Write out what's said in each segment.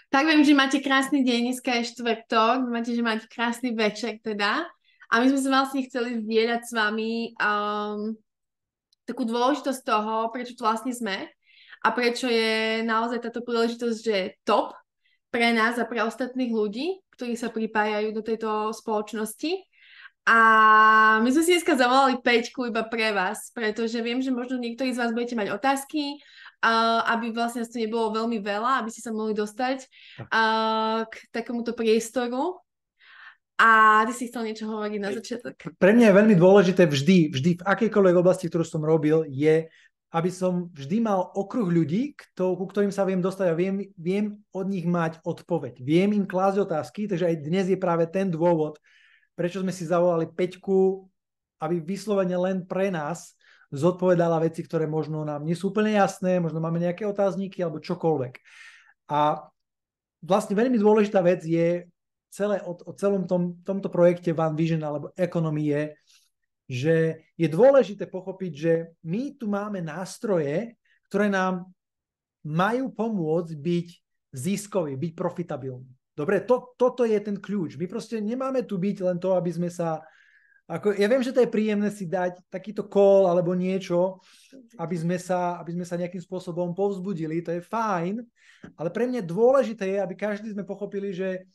Tak viem, že máte krásny deň, dneska je štvrtok, že máte krásny večer teda. A my sme sa vlastne chceli zdieľať s vami takú dôležitosť toho, prečo tu vlastne sme a prečo je naozaj táto príležitosť, že je top pre nás a pre ostatných ľudí, ktorí sa pripájajú do tejto spoločnosti. A my sme si dneska zavolali Peťku iba pre vás, pretože viem, že možno niektorí z vás budete mať otázky, aby vlastne to nebolo veľmi veľa, aby ste sa mohli dostať k takémuto priestoru. A ty si chcel niečo hovoriť na začiatok. Pre mňa je veľmi dôležité vždy v akejkoľvek oblasti, ktorú som robil, je, aby som vždy mal okruh ľudí, ku ktorým sa viem dostať a viem od nich mať odpoveď. Viem im klásť otázky, takže aj dnes je práve ten dôvod, prečo sme si zavolali Peťku, aby vyslovene len pre nás zodpovedala veci, ktoré možno nám nie sú úplne jasné, možno máme nejaké otázniky alebo čokoľvek. A vlastne veľmi dôležitá vec je o celom tomto projekte One Vision alebo Economy je, že je dôležité pochopiť, že my tu máme nástroje, ktoré nám majú pomôcť byť ziskoví, byť profitabilní. Dobre, toto je ten kľúč. My proste nemáme tu byť len to, aby sme sa... ja viem, že to je príjemné si dať takýto call alebo niečo, aby sme sa nejakým spôsobom povzbudili, to je fajn, ale pre mňa dôležité je, aby každý sme pochopili, že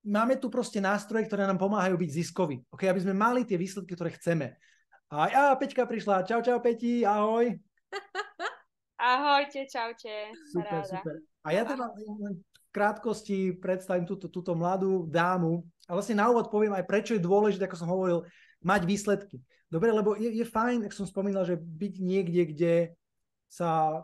máme tu proste nástroje, ktoré nám pomáhajú byť ziskoví. Okay? Aby sme mali tie výsledky, ktoré chceme. A Peťka prišla. Čau, Peti, ahoj. Ahojte, čaute. Super. A ja teda v krátkosti predstavím túto mladú dámu. A vlastne na úvod poviem aj, prečo je dôležité, ako som hovoril, mať výsledky. Dobre, lebo je fajn, ako som spomínal, že byť niekde, kde sa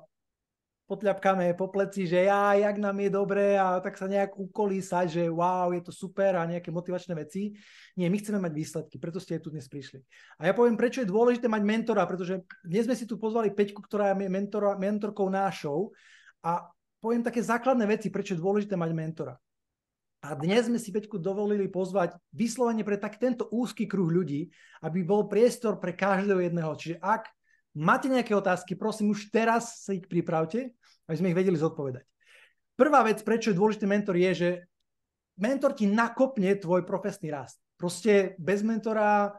potľapkáme po pleci, že jak nám je dobre a tak sa nejak ukolísať, že wow, je to super a nejaké motivačné veci. Nie, my chceme mať výsledky, preto ste tu dnes prišli. A ja poviem, prečo je dôležité mať mentora, pretože dnes sme si tu pozvali Peťku, ktorá je mentorkou nášou a poviem také základné veci, prečo je dôležité mať mentora. A dnes sme si Peťku dovolili pozvať vyslovene pre tento úzky kruh ľudí, aby bol priestor pre každého jedného. Čiže ak máte nejaké otázky, prosím, už teraz sa ich pripravte, aby sme ich vedeli zodpovedať. Prvá vec, prečo je dôležitý mentor, je, že mentor ti nakopne tvoj profesný rast. Proste bez mentora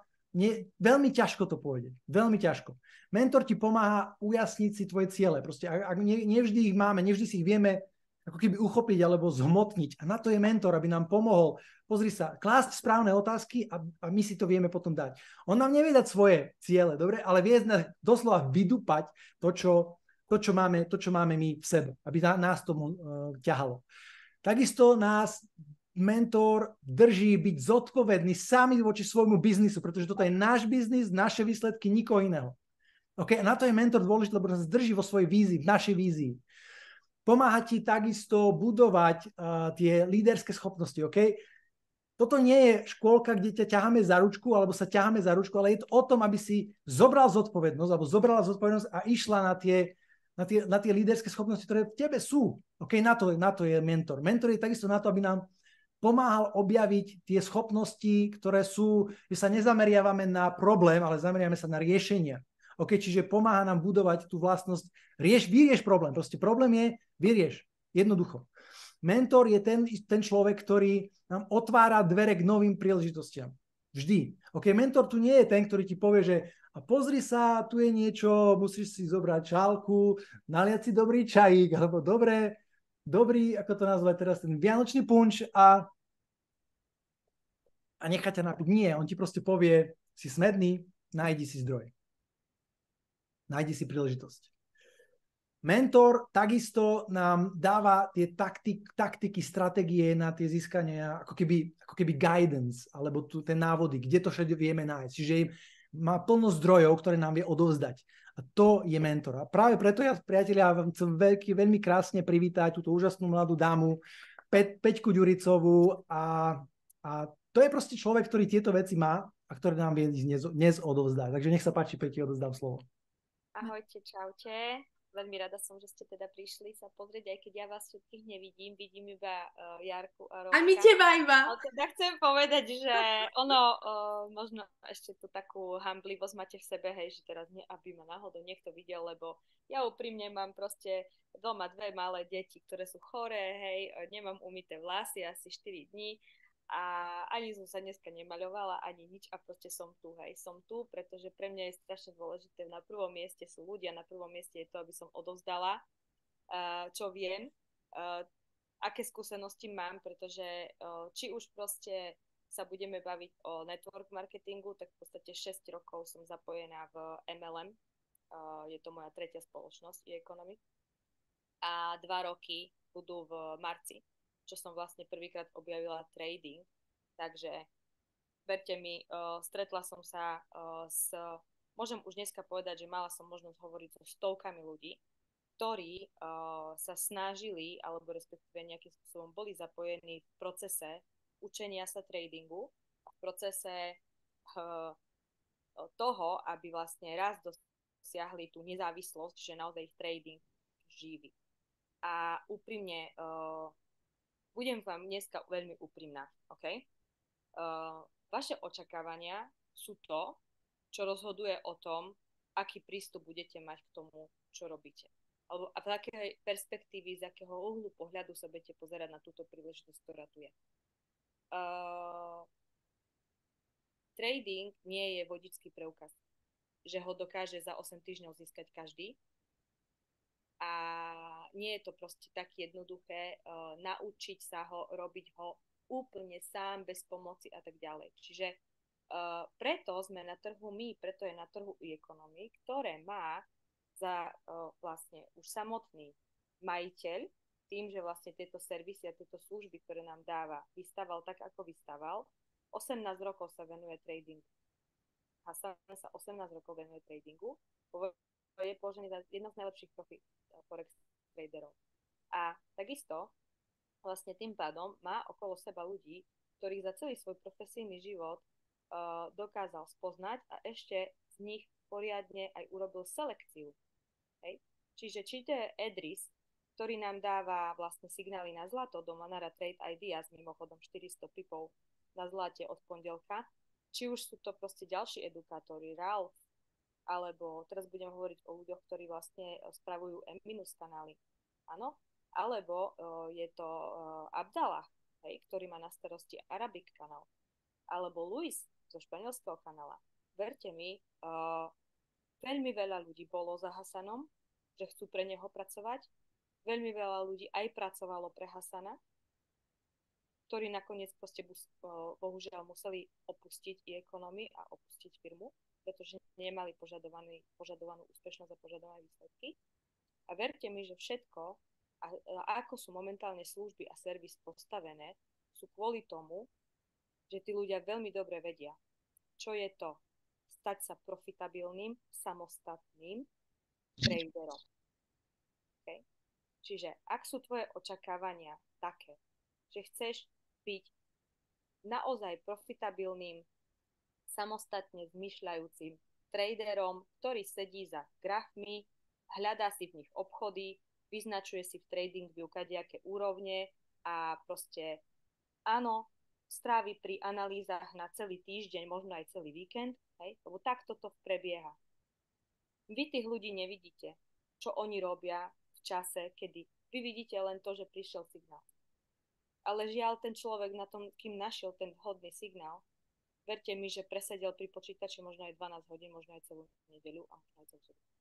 veľmi ťažko to pôjde. Veľmi ťažko. Mentor ti pomáha ujasniť si tvoje ciele. Proste ak nevždy ich máme, nevždy si ich vieme ako keby uchopiť alebo zhmotniť. A na to je mentor, aby nám pomohol, pozri sa, klásť správne otázky a my si to vieme potom dať. On nám nevie dať svoje ciele, dobre, ale vie doslova vydupať to, čo máme my v sebe, aby nás tomu ťahalo. Takisto nás mentor drží byť zodpovedný sami voči svojmu biznisu, pretože toto je náš biznis, naše výsledky, nikoho iného. Okay? A na to je mentor dôležitý, lebo nás drží vo svojej vízii, v našej vízii. Pomáha ti takisto budovať tie líderské schopnosti. Okay? Toto nie je škôlka, kde ťa ťaháme za ručku, alebo sa ťaháme za ručku, ale je to o tom, aby si zobral zodpovednosť, alebo zobrala zodpovednosť a išla na tie líderské schopnosti, ktoré v tebe sú. Okay? Na to je mentor. Mentor je takisto na to, aby nám pomáhal objaviť tie schopnosti, ktoré sú, že sa nezameriavame na problém, ale zameriame sa na riešenia. Okay, čiže pomáha nám budovať tú vlastnosť. Vyrieš problém. Proste problém je, vyrieš. Jednoducho. Mentor je ten človek, ktorý nám otvára dvere k novým príležitostiam. Vždy. Okay, mentor tu nie je ten, ktorý ti povie, že a pozri sa, tu je niečo, musíš si zobrať šálku, naliať si dobrý čajík, alebo dobrý, ako to nazvať teraz, ten vianočný punč a nechá ťa napiť. Nie, on ti proste povie, si smedný, nájdi si zdroj. Nájdi si príležitosť. Mentor takisto nám dáva tie taktiky, stratégie na tie získania, ako keby guidance, alebo ten návody, kde to všetko vieme nájsť. Čiže má plno zdrojov, ktoré nám vie odovzdať. A to je mentor. A práve preto ja, priatelia, vám chcem veľmi krásne privítať túto úžasnú mladú dámu, Peťku Ďuricovú. A to je proste človek, ktorý tieto veci má a ktoré nám vie dnes odovzdať. Takže nech sa páči, Peti, odovzdám slovo. Ahojte, čaute. Veľmi rada som, že ste teda prišli sa pozrieť, aj keď ja vás všetkých nevidím, vidím iba Jarku a A my Róbka. teba iba. Ale teda chcem povedať, že ono, možno ešte tú takú hamblivosť máte v sebe, hej, že teraz aby ma náhodou niekto videl, lebo ja úprimne mám proste doma dve malé deti, ktoré sú choré, hej, nemám umyté vlasy asi 4 dní a ani som sa dneska nemaľovala, ani nič a proste som tu, hej, som tu, pretože pre mňa je strašne dôležité, na prvom mieste sú ľudia, na prvom mieste je to, aby som odovzdala, čo viem, aké skúsenosti mám, pretože či už proste sa budeme baviť o network marketingu, tak v podstate 6 rokov som zapojená v MLM, je to moja tretia spoločnosť e-economic a 2 roky budú v marci, čo som vlastne prvýkrát objavila trading, takže verte mi, stretla som sa môžem už dneska povedať, že mala som možnosť hovoriť so stovkami ľudí, ktorí sa snažili, alebo respektíve nejakým spôsobom boli zapojení v procese učenia sa tradingu a v procese toho, aby vlastne raz dosiahli tú nezávislosť, že naozaj ich trading živí. A úprimne, budem vám dneska veľmi úprimná, OK? Vaše očakávania sú to, čo rozhoduje o tom, aký prístup budete mať k tomu, čo robíte. Alebo a z akej perspektívy, z akého uhlu pohľadu sa budete pozerať na túto príležitosť, ktorá tu je. Trading nie je vodičský preukaz, že ho dokáže za 8 týždňov získať každý. A nie je to proste tak jednoduché naučiť sa ho, robiť ho úplne sám, bez pomoci a tak ďalej. Čiže preto sme na trhu my, preto je na trhu e-economy, ktoré má za vlastne už samotný majiteľ, tým, že vlastne tieto servisy a tieto služby, ktoré nám dáva, vystával tak, ako vystával, 18 rokov sa venuje tradingu. Hasan sa 18 rokov venuje tradingu, je považený za jedno z najlepších forex traderov. A takisto vlastne tým pádom má okolo seba ľudí, ktorých za celý svoj profesijný život dokázal spoznať a ešte z nich poriadne aj urobil selekciu. Hej? Čiže či to je Edris, ktorý nám dáva vlastne signály na zlato do Manara Trade Ideas, mimochodom 400 pipov na zlate od pondelka, či už sú to proste ďalší edukátori, Ralph, alebo teraz budem hovoriť o ľuďoch, ktorí vlastne spravujú M- kanály, áno, alebo je to Abdallah, hej, ktorý má na starosti Arabic kanál, alebo Luis zo španielského kanála. Verte mi, veľmi veľa ľudí bolo za Hasanom, že chcú pre neho pracovať, veľmi veľa ľudí aj pracovalo pre Hasana, ktorí nakoniec proste bohužiaľ museli opustiť e-economy a opustiť firmu, pretože nemali požadovanú úspešnosť a požadované výsledky. A verte mi, že všetko, a ako sú momentálne služby a servis postavené, sú kvôli tomu, že tí ľudia veľmi dobre vedia, čo je to stať sa profitabilným, samostatným traderom. Okay? Čiže ak sú tvoje očakávania také, že chceš byť naozaj profitabilným, samostatne zmyšľajúcim traderom, ktorý sedí za grafmi, hľadá si v nich obchody, vyznačuje si v TradingView kadejaké úrovne a proste áno, strávi pri analýzach na celý týždeň, možno aj celý víkend, hej? Lebo takto to prebieha. Vy tých ľudí nevidíte, čo oni robia v čase, kedy vy vidíte len to, že prišiel signál. Ale žiaľ, ten človek na tom, kým našiel ten vhodný signál, verte mi, že presedel pri počítači možno aj 12 hodín, možno aj celú nedeľu a možno aj celú sobotu.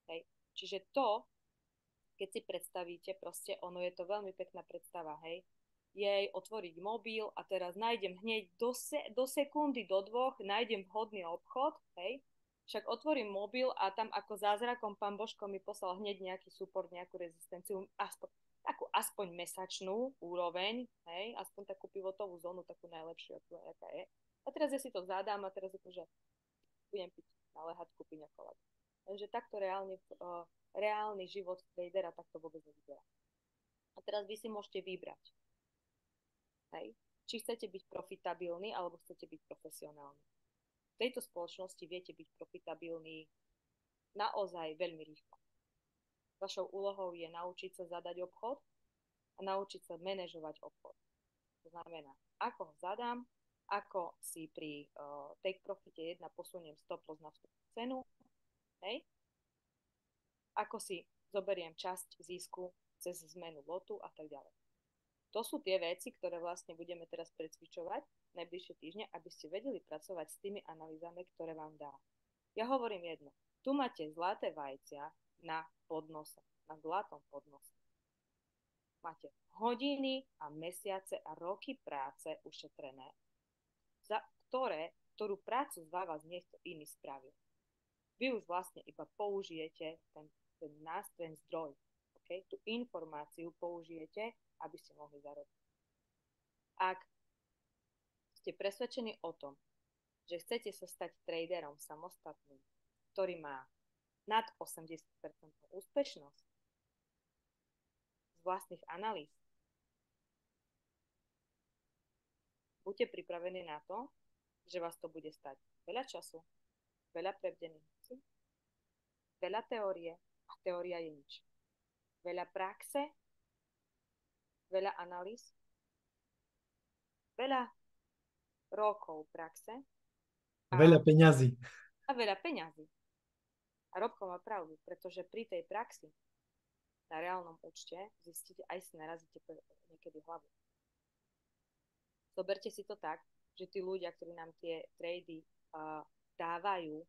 Hej. Čiže to, keď si predstavíte, proste ono je to veľmi pekná predstava, hej. Jej otvoriť mobil a teraz nájdem hneď do sekundy, do 2, nájdem vhodný obchod, hej. Však otvorím mobil a tam ako zázrakom pán Božko mi poslal hneď nejaký support, nejakú rezistenciu, aspoň mesačnú úroveň, hej, aspoň takú pivotovú zónu, takú najlepšiu, aká je. A teraz ja si to zadám a teraz akože budem piť na lehatku piňa kolada. Takže takto reálny život tradera takto vôbec nevyzerá. A teraz vy si môžete vybrať. Hej. Či chcete byť profitabilní, alebo chcete byť profesionálni. V tejto spoločnosti viete byť profitabilní naozaj veľmi rýchlo. Vašou úlohou je naučiť sa zadať obchod a naučiť sa manažovať obchod. To znamená, ako ho zadám, ako si pri take profite 1 posuniem stop loss na vstupnú cenu, hej? Ako si zoberiem časť zisku cez zmenu lotu a tak ďalej. To sú tie veci, ktoré vlastne budeme teraz precvičovať najbližšie týždne, aby ste vedeli pracovať s tými analýzami, ktoré vám dá. Ja hovorím jedno. Tu máte zlaté vajcia na podnose, na zlatom podnose. Máte hodiny a mesiace a roky práce ušetrené, za ktorú prácu za vás niekto iný spravil. Vy už vlastne iba použijete ten nástroj, ten zdroj. Okay? Tú informáciu použijete, aby ste mohli zarobiť. Ak ste presvedčení o tom, že chcete sa stať traderom samostatným, ktorý má nad 80% úspešnosť z vlastných analýz, buďte pripravení na to, že vás to bude stať veľa času, veľa prebdených vecí, veľa teórie a teória je nič. Veľa praxe, veľa analýz, veľa rokov praxe a veľa peňazí. A veľa peňazí. A Robko má pravdu, pretože pri tej praxi na reálnom účte zistíte, aj si narazíte niekedy hlavu. Zoberte si to tak, že tí ľudia, ktorí nám tie trady dávajú,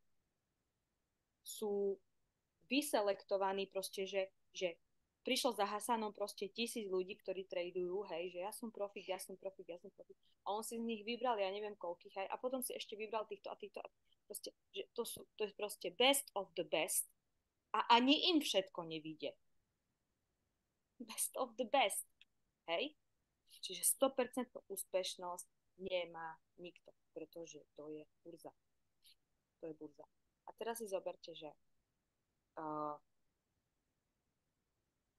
sú vyselektovaní proste, že prišlo za Hasanom proste 1000 ľudí, ktorí tradujú, hej, že ja som profik. A on si z nich vybral, ja neviem koľkých, hej, a potom si ešte vybral týchto a týchto. Proste, že to je proste best of the best a ani im všetko nevíde. Best of the best, hej. Čiže 100% úspešnosť nemá nikto, pretože to je burza. To je burza. A teraz si zoberte, že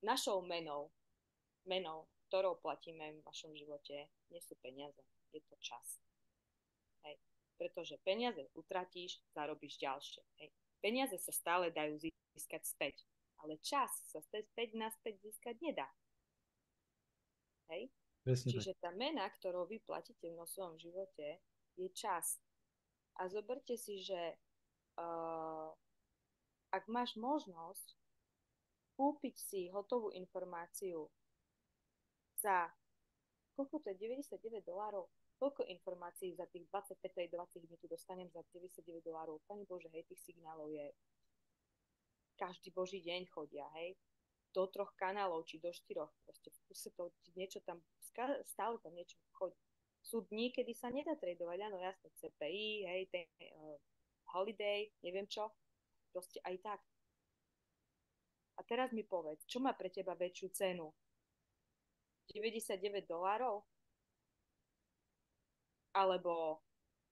našou menou, ktorou platíme v vašom živote, nie sú peniaze, je to čas. Hej. Pretože peniaze utratíš, zarobíš ďalšie. Hej. Peniaze sa stále dajú získať späť, ale čas sa naspäť získať nedá. Hej. Čiže tá mena, ktorou vy platíte v svojom živote, je čas. A zoberte si, že ak máš možnosť kúpiť si hotovú informáciu za, koľko to je, $99, koľko informácií za tých 25-20 dní tu dostanem za $99. Pane Bože, hej, tých signálov je každý boží deň chodia, hej, do 3 kanálov, či do 4, proste v kuse to niečo tam, stále tam niečo chodí. Sú dní, kedy sa nedá tradovať, áno, jasne, CPI, hej, holiday, neviem čo, proste aj tak. A teraz mi povedz, čo má pre teba väčšiu cenu? $99 alebo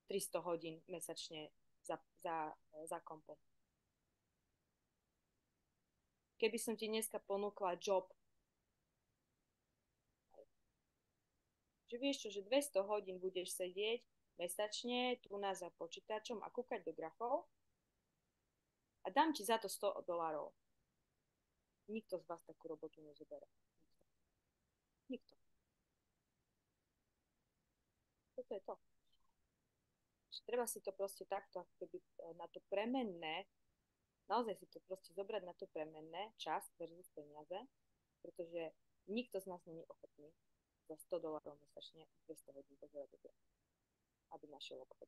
300 hodín mesačne za kompom? Keby som ti dneska ponúkla job, že vieš čo, že 200 hodín budeš sedieť mesačne tu za počítačom a kúkať do grafov a dám ti za to $100. Nikto z vás takú robotu nezobere. Nikto. Toto je to. Treba si to proste takto, keby na to premenné, naozaj si to proste zobrať na to premenné, čas versus peniaze, pretože nikto z nás není ochotný za $100 mesačne 200 hodín pozerať do grafov, aby našiel obchod.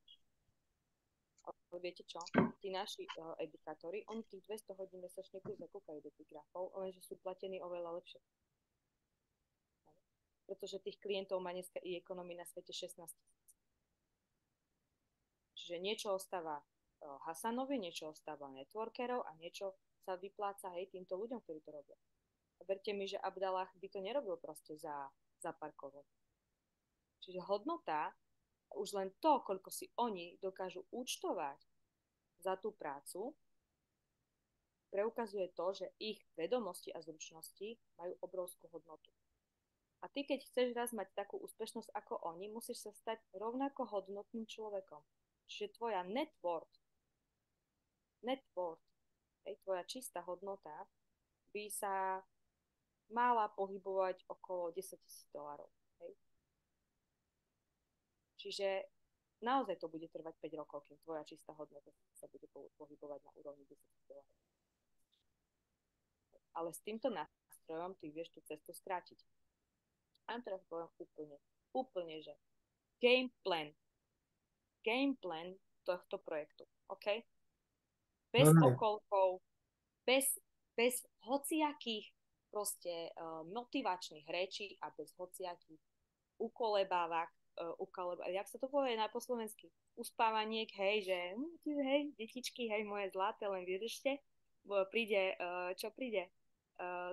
Ale viete čo? Tí naši edukátori, oni tých 200 hodín mesačne zakúkajú do tých grafov, lenže sú platení oveľa lepšie. Pretože tých klientov má dneska i ekonomii na svete 16 000. Čiže niečo ostáva Hasanovi, niečo ostáva networkerov a niečo sa vypláca hej týmto ľuďom, ktorí to robia. A verte mi, že Abdallah by to nerobil proste za parkovou. Čiže hodnota, už len to, koľko si oni dokážu účtovať za tú prácu, preukazuje to, že ich vedomosti a zručnosti majú obrovskú hodnotu. A ty, keď chceš raz mať takú úspešnosť ako oni, musíš sa stať rovnako hodnotným človekom. Čiže tvoja net worth, tvoja čistá hodnota by sa mala pohybovať okolo $10,000. Hej? Čiže naozaj to bude trvať 5 rokov, kým tvoja čistá hodnota sa bude pohybovať na úrovni $10,000. Ale s týmto nástrojom ty vieš tú cestu skrátiť. A teraz poviem úplne, že game plan tohto projektu, OK? Bez okolkov, bez hociakých proste motivačných rečí a bez hociakých ukolebávak, jak sa to povie po slovensky? Uspávaniek, hej, že hej, detičky, hej, moje zlaté, len vydržte, príde, čo príde?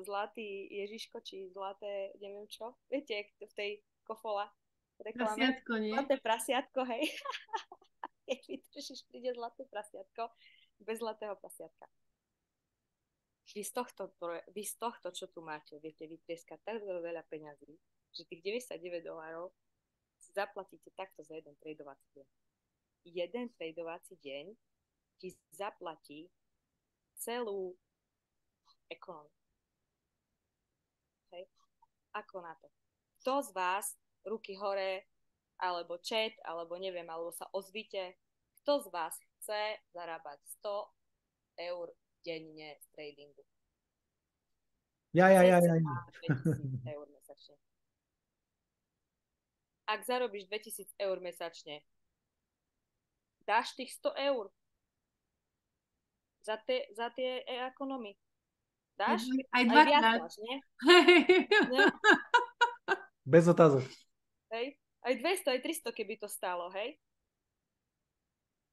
Zlatý Ježiško, či zlaté, neviem čo, viete, v tej Kofola reklame. Prasiatko, nie? Zlaté prasiatko, hej. Keď vydržíš, príde zlaté prasiatko, bez zlatého prasiatka. Vy z tohto, čo tu máte, viete vytrieskať tak veľa peňazí, že tých $99 si zaplatíte takto za jeden tradovací deň. Jeden tradovací deň ti zaplatí celú ekonomiku. Hej. Ako na to? Kto z vás, ruky hore, alebo chat, alebo neviem, alebo sa ozvite, kto z vás chce zarábať €100 denne z tradingu? Ja. €2,000 mesačne. Ak zarobíš €2,000 mesačne, dáš tých €100 za tie ekonomy. Dáš? Aj viac dvakrát. dáš, nie? No. Bez otázok. Hej? Aj 200, aj 300, keby to stálo, hej?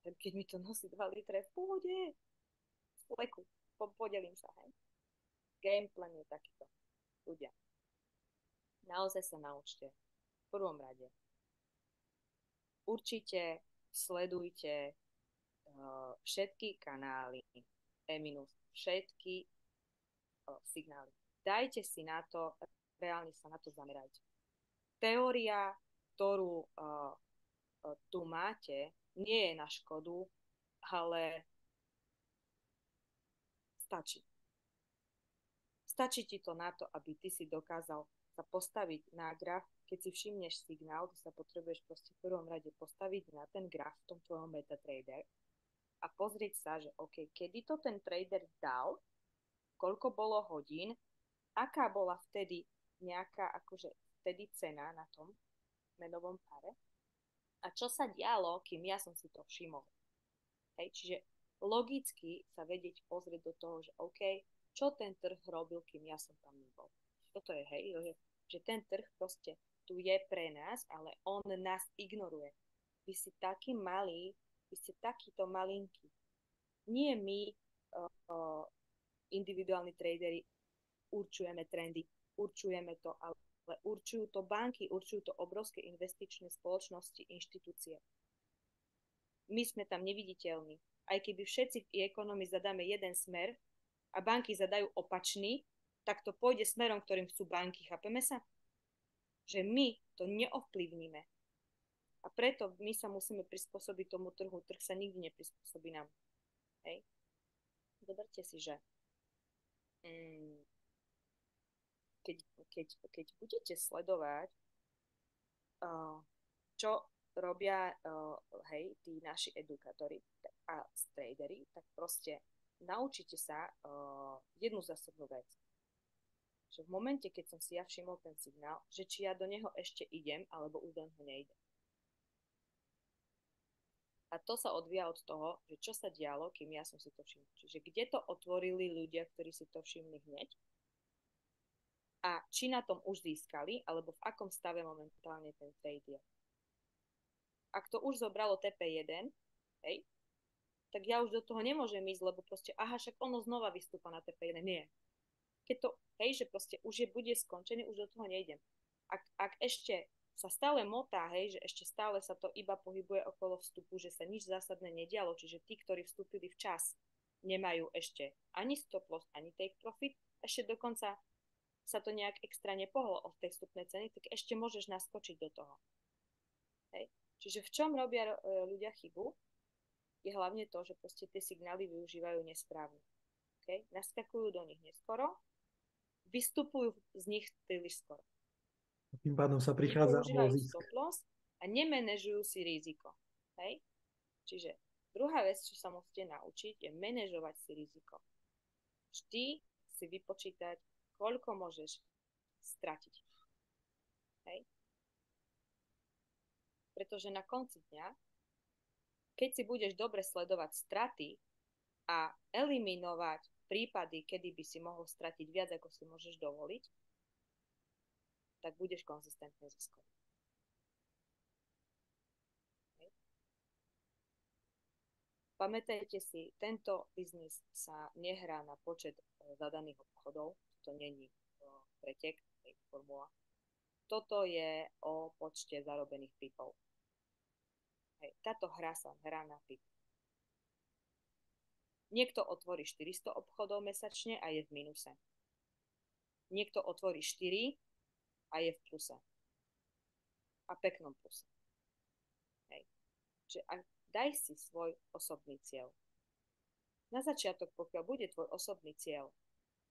Keď mi to nosí 2 litre, v pohode. V leku. Podelím sa, hej? Game plan je takýto. Ľudia. Naozaj sa naučte. V prvom rade. Určite sledujte všetky kanály všetky signály. Dajte si na to, reálne sa na to zamerajte. Teória, ktorú tu máte, nie je na škodu, ale stačí. Stačí ti to na to, aby ty si dokázal sa postaviť na graf. Keď si všimneš signál, ty sa potrebuješ proste v prvom rade postaviť na ten graf v tom tvojom MetaTrader a pozrieť sa, že OK, kedy to ten trader dal, koľko bolo hodín, aká bola vtedy nejaká akože vtedy cena na tom menovom páre a čo sa dialo, kým ja som si to všimol. Hej, čiže logicky sa vedieť pozrieť do toho, že OK, čo ten trh robil, kým ja som tam nebol. Toto je, hej, že ten trh proste tu je pre nás, ale on nás ignoruje. Vy si taký malý, vy ste takýto malinký. Nie my, individuálni traderi, určujeme trendy, určujeme to, ale určujú to banky, určujú to obrovské investičné spoločnosti, inštitúcie. My sme tam neviditeľní. Aj keby všetci v ekonomii zadáme jeden smer a banky zadajú opačný, tak to pôjde smerom, ktorým chcú banky. Chápeme sa? Že my to neovplyvníme. A preto my sa musíme prispôsobiť tomu trhu. Trh sa nikdy neprispôsobí nám. Hej? Zoberte si, že keď budete sledovať, čo robia tí naši edukátori a tradery, tak proste naučite sa jednu zásadnú vec. Že v momente, keď som si ja všimol ten signál, že či ja do neho ešte idem, alebo už do neho nejdem. A to sa odvíja od toho, že čo sa dialo, kým ja som si to všimol. Čiže kde to otvorili ľudia, ktorí si to všimli hneď a či na tom už získali, alebo v akom stave momentálne ten trade je. Ak to už zobralo TP1, hej, tak ja už do toho nemôžem ísť, lebo proste, však ono znova vystúpa na TP1. Nie. Keď to, hej, že proste už bude skončený, už do toho nejdem. Ak ešte sa stále motá, hej, že ešte stále sa to iba pohybuje okolo vstupu, že sa nič zásadné nedialo, čiže tí, ktorí vstúpili včas, nemajú ešte ani stop loss, ani take profit, ešte dokonca sa to nejak extra nepohlo od tej vstupnej ceny, tak ešte môžeš naskočiť do toho. Hej. Čiže v čom robia ľudia chybu, je hlavne to, že proste tie signály využívajú nesprávne. Okay? Naskakujú do nich neskoro vystupujú z nich príliš skoro. Tým pádom sa prichádza o Nepoužívajú zisk. stop loss a nemenežujú si riziko. Hej? Čiže druhá vec, čo sa musíte naučiť, je manažovať si riziko. Vždy si vypočítať, koľko môžeš stratiť. Hej? Pretože na konci dňa, keď si budeš dobre sledovať straty a eliminovať prípady, kedy by si mohol stratiť viac, ako si môžeš dovoliť, tak budeš konzistentne ziskový. Pamätajte si, tento biznis sa nehrá na počet zadaných obchodov, to není pretek, formula. Toto je o počte zarobených pipov. Táto hra sa hrá na pip. Niekto otvorí 400 obchodov mesačne a je v minuse. Niekto otvorí 4 a je v pluse. A peknom pluse. Hej. Čiže daj si svoj osobný cieľ. Na začiatok, pokiaľ bude tvoj osobný cieľ,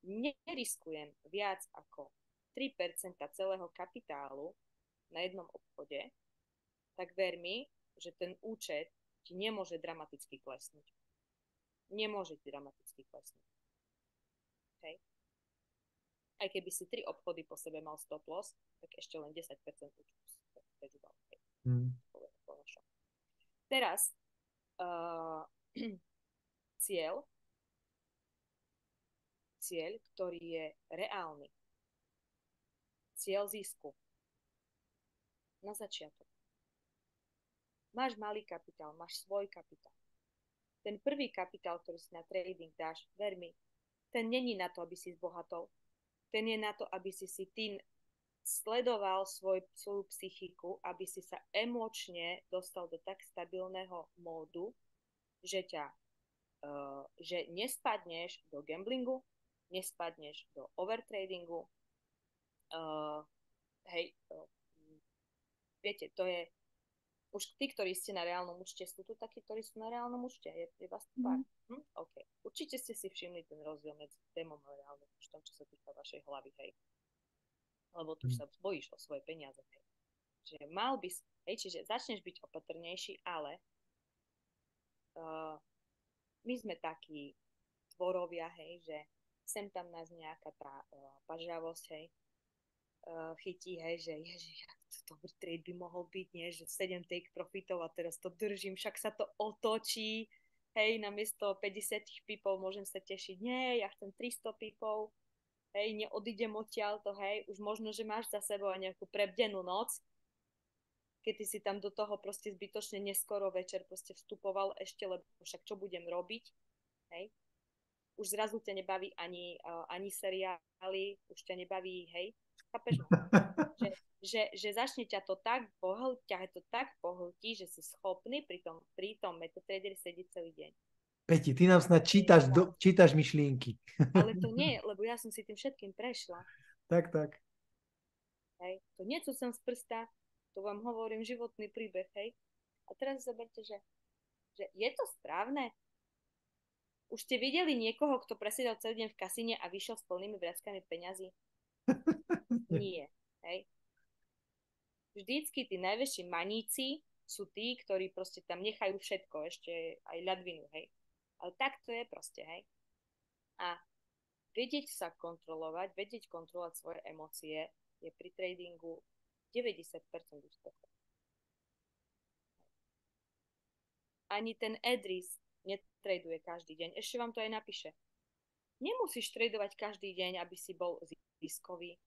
neriskujem viac ako 3% celého kapitálu na jednom obchode, tak ver mi, že ten účet ti nemôže dramaticky klesnúť. Nemôže ti dramaticky klesnúť. Hej. Aj keby si 3 obchody po sebe mal stop loss, tak ešte len 10% účtu prežíval. Teraz cieľ, ktorý je reálny. Cieľ zisku. Na začiatok. Máš malý kapitál, máš svoj kapitál. Ten prvý kapitál, ktorý si na trading dáš, ver mi, ten není na to, aby si zbohatol. Ten je na to, aby si tým sledoval svoju psychiku, aby si sa emočne dostal do tak stabilného módu, že že nespadneš do gamblingu, nespadneš do overtradingu. Viete, to je už tí, ktorí ste na reálnom účte, sú tu takí, ktorí sú na reálnom účte. Je vás tu pár? OK. Určite ste si všimli ten rozdiel medzi démom a reálnym účtom, čo sa týka vašej hlavy, hej. Lebo tu sa bojíš o svoje peniaze, hej. Čiže čiže začneš byť opatrnejší, ale my sme takí tvorovia, hej, že sem tam nás nejaká tá pažravosť, hej, chytí, hej, že ježiš, to dobrý trade by mohol byť, nie, že 7 take profitov a teraz to držím, však sa to otočí, hej, namiesto 50 pipov môžem sa tešiť, nie, ja chcem 300 pipov, hej, neodídem odtiaľto, hej, už možno, že máš za sebou aj nejakú prebdenú noc, keď ty si tam do toho proste zbytočne neskoro večer proste vstupoval ešte, lebo však čo budem robiť, hej. Už zrazu ťa nebaví ani seriály, už ťa nebaví, hej, chápeš ma? Že začne ťa to tak pohltí, že si schopný pri tom MetaTrader sedieť celý deň. Peti, ty nám snad čítaš myšlienky. Ale to nie, lebo ja som si tým všetkým prešla. Tak. Hej, to necúcam z prsta, to vám hovorím životný príbeh, hej. A teraz zoberte, že je to správne? Už ste videli niekoho, kto presedal celý deň v kasíne a vyšiel s plnými vrackami peňazí? Nie, hej. Vždycky tí najväčší maníci sú tí, ktorí proste tam nechajú všetko, ešte aj ľadvinu, hej. Ale tak to je proste, hej. A vedieť sa kontrolovať, vedieť kontrolovať svoje emócie je pri tradingu 90% úspechu. Ani ten Edris netraduje každý deň. Ešte vám to aj napíše. Nemusíš tradovať každý deň, aby si bol ziskový.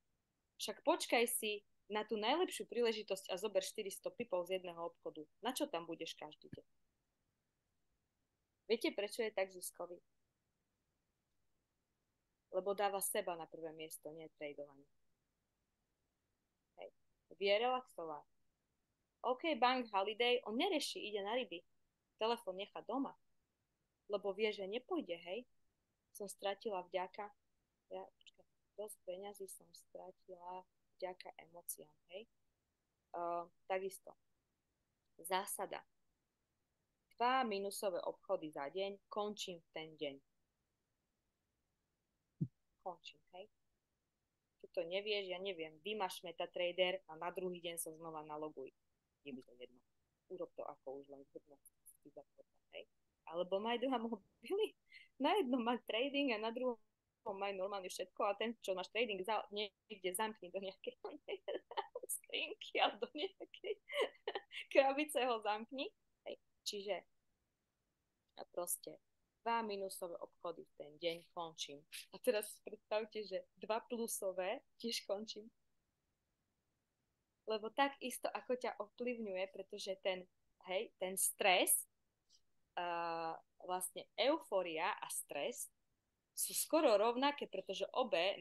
Však počkaj si na tú najlepšiu príležitosť a zober 400 pipov z jedného obchodu. Na čo tam budeš každý deň? Viete, prečo je tak ziskový? Lebo dáva seba na prvé miesto, nie tradovanie. Hej. Vie relaxovať. OK, bank holiday, on nerieši, ide na ryby. Telefón nechá doma. Lebo vie, že nepôjde, hej. Som stratila vďaka. Dosť peňazí som stratila vďaka emóciám, hej. Takisto. Zásada. 2 minusové obchody za deň, končím v ten deň. Končím, hej. keď to nevieš, ja neviem, vymaš MetaTrader a na druhý deň sa znova naloguj. Je mi to jedno. Urob to ako už len hej. Alebo maj dva mobily, na jednom mať trading a na druhom maj normálne všetko a ten, čo máš trading, niekde zamkni do nejakej skrinky alebo do nejakej krabice ho zamkni. Hej. Čiže a proste 2 minusové obchody v ten deň končím. A teraz predstavte, že 2 plusové tiež končím. Lebo tak isto, ako ťa ovplyvňuje, pretože ten stres, vlastne eufória a stres sú skoro rovnaké, pretože obe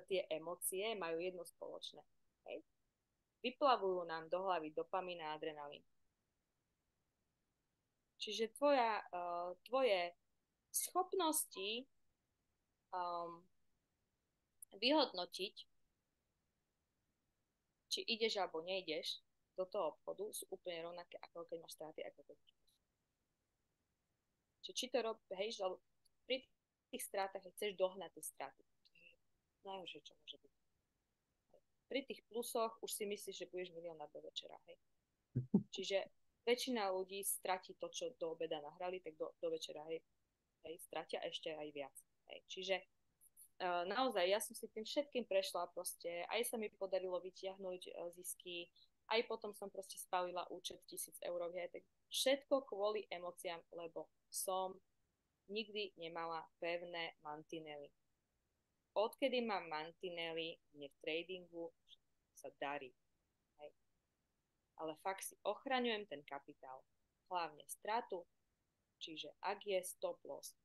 tie emócie majú jedno spoločné. Hej? Vyplavujú nám do hlavy dopamín a adrenalín. Čiže tvoje schopnosti vyhodnotiť, či ideš alebo nejdeš do toho obchodu, sú úplne rovnaké, ako keď máš straty, ako keď máš. Či to robíš, alebo pri tých strátach chceš dohnať tie straty. Najhoršie, čo môže byť. Pri tých plusoch už si myslíš, že budeš milionár do večera. Hej. Čiže väčšina ľudí stratí to, čo do obeda nahrali, tak do večera hej, stratia ešte aj viac. Hej. Čiže naozaj, ja som si tým všetkým prešla proste, aj sa mi podarilo vytiahnuť zisky, aj potom som proste spálila účet 1000 eur, tak všetko kvôli emóciám, lebo som nikdy nemala pevné mantinely. Odkedy mám mantinely, mne v tradingu sa darí. Hej. Ale fakt si ochraňujem ten kapitál. Hlavne stratu, čiže ak je stop loss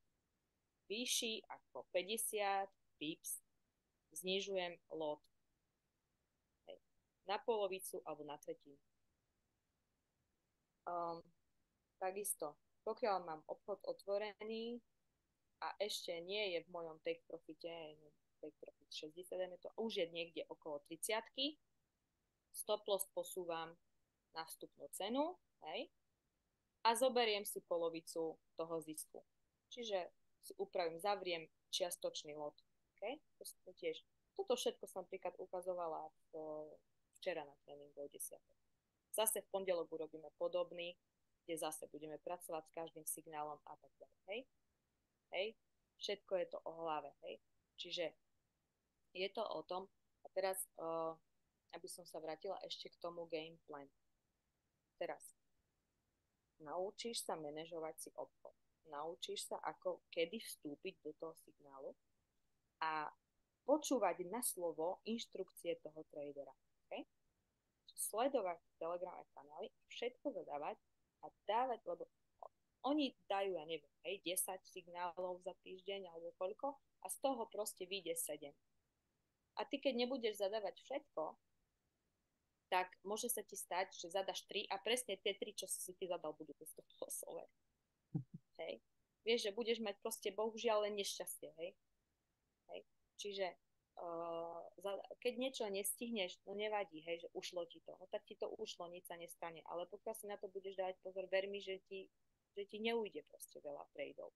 vyšší ako 50 pips, znižujem lot. Hej. Na polovicu alebo na tretinu. Takisto, pokiaľ mám obchod otvorený a ešte nie je v mojom take profite, take profit 60, už je niekde okolo 30, stop loss posúvam na vstupnú cenu, hej, a zoberiem si polovicu toho zisku. Čiže si upravím, zavriem čiastočný lot. Okay? Toto všetko som napríklad ukazovala včera na tréningu o 10. Zase v pondelok urobíme podobný, kde zase budeme pracovať s každým signálom a tak ďalej. Hej? Hej? Všetko je to o hlave. Hej? Čiže je to o tom, a teraz, aby som sa vrátila ešte k tomu game plan. Teraz, naučíš sa manažovať si obchod. Naučíš sa, kedy vstúpiť do toho signálu a počúvať na slovo inštrukcie toho tradera. Okay? Sledovať Telegram kanály, všetko zadávať a dávať, lebo oni dajú, ja neviem, 10 signálov za týždeň alebo koľko a z toho proste vyjde 7. A ty, keď nebudeš zadávať všetko, tak môže sa ti stať, že zadaš 3 a presne tie 3, čo si ty zadal, budú tie stoplossové. Hej. Vieš, že budeš mať proste bohužiaľ len nešťastie, hej. Hej. Čiže keď niečo nestihneš, no nevadí, hej, že ušlo ti to. No tak ti to ušlo, nič sa nestane. Ale pokiaľ si na to budeš dávať pozor, ver mi, že ti neujde proste veľa tradeov.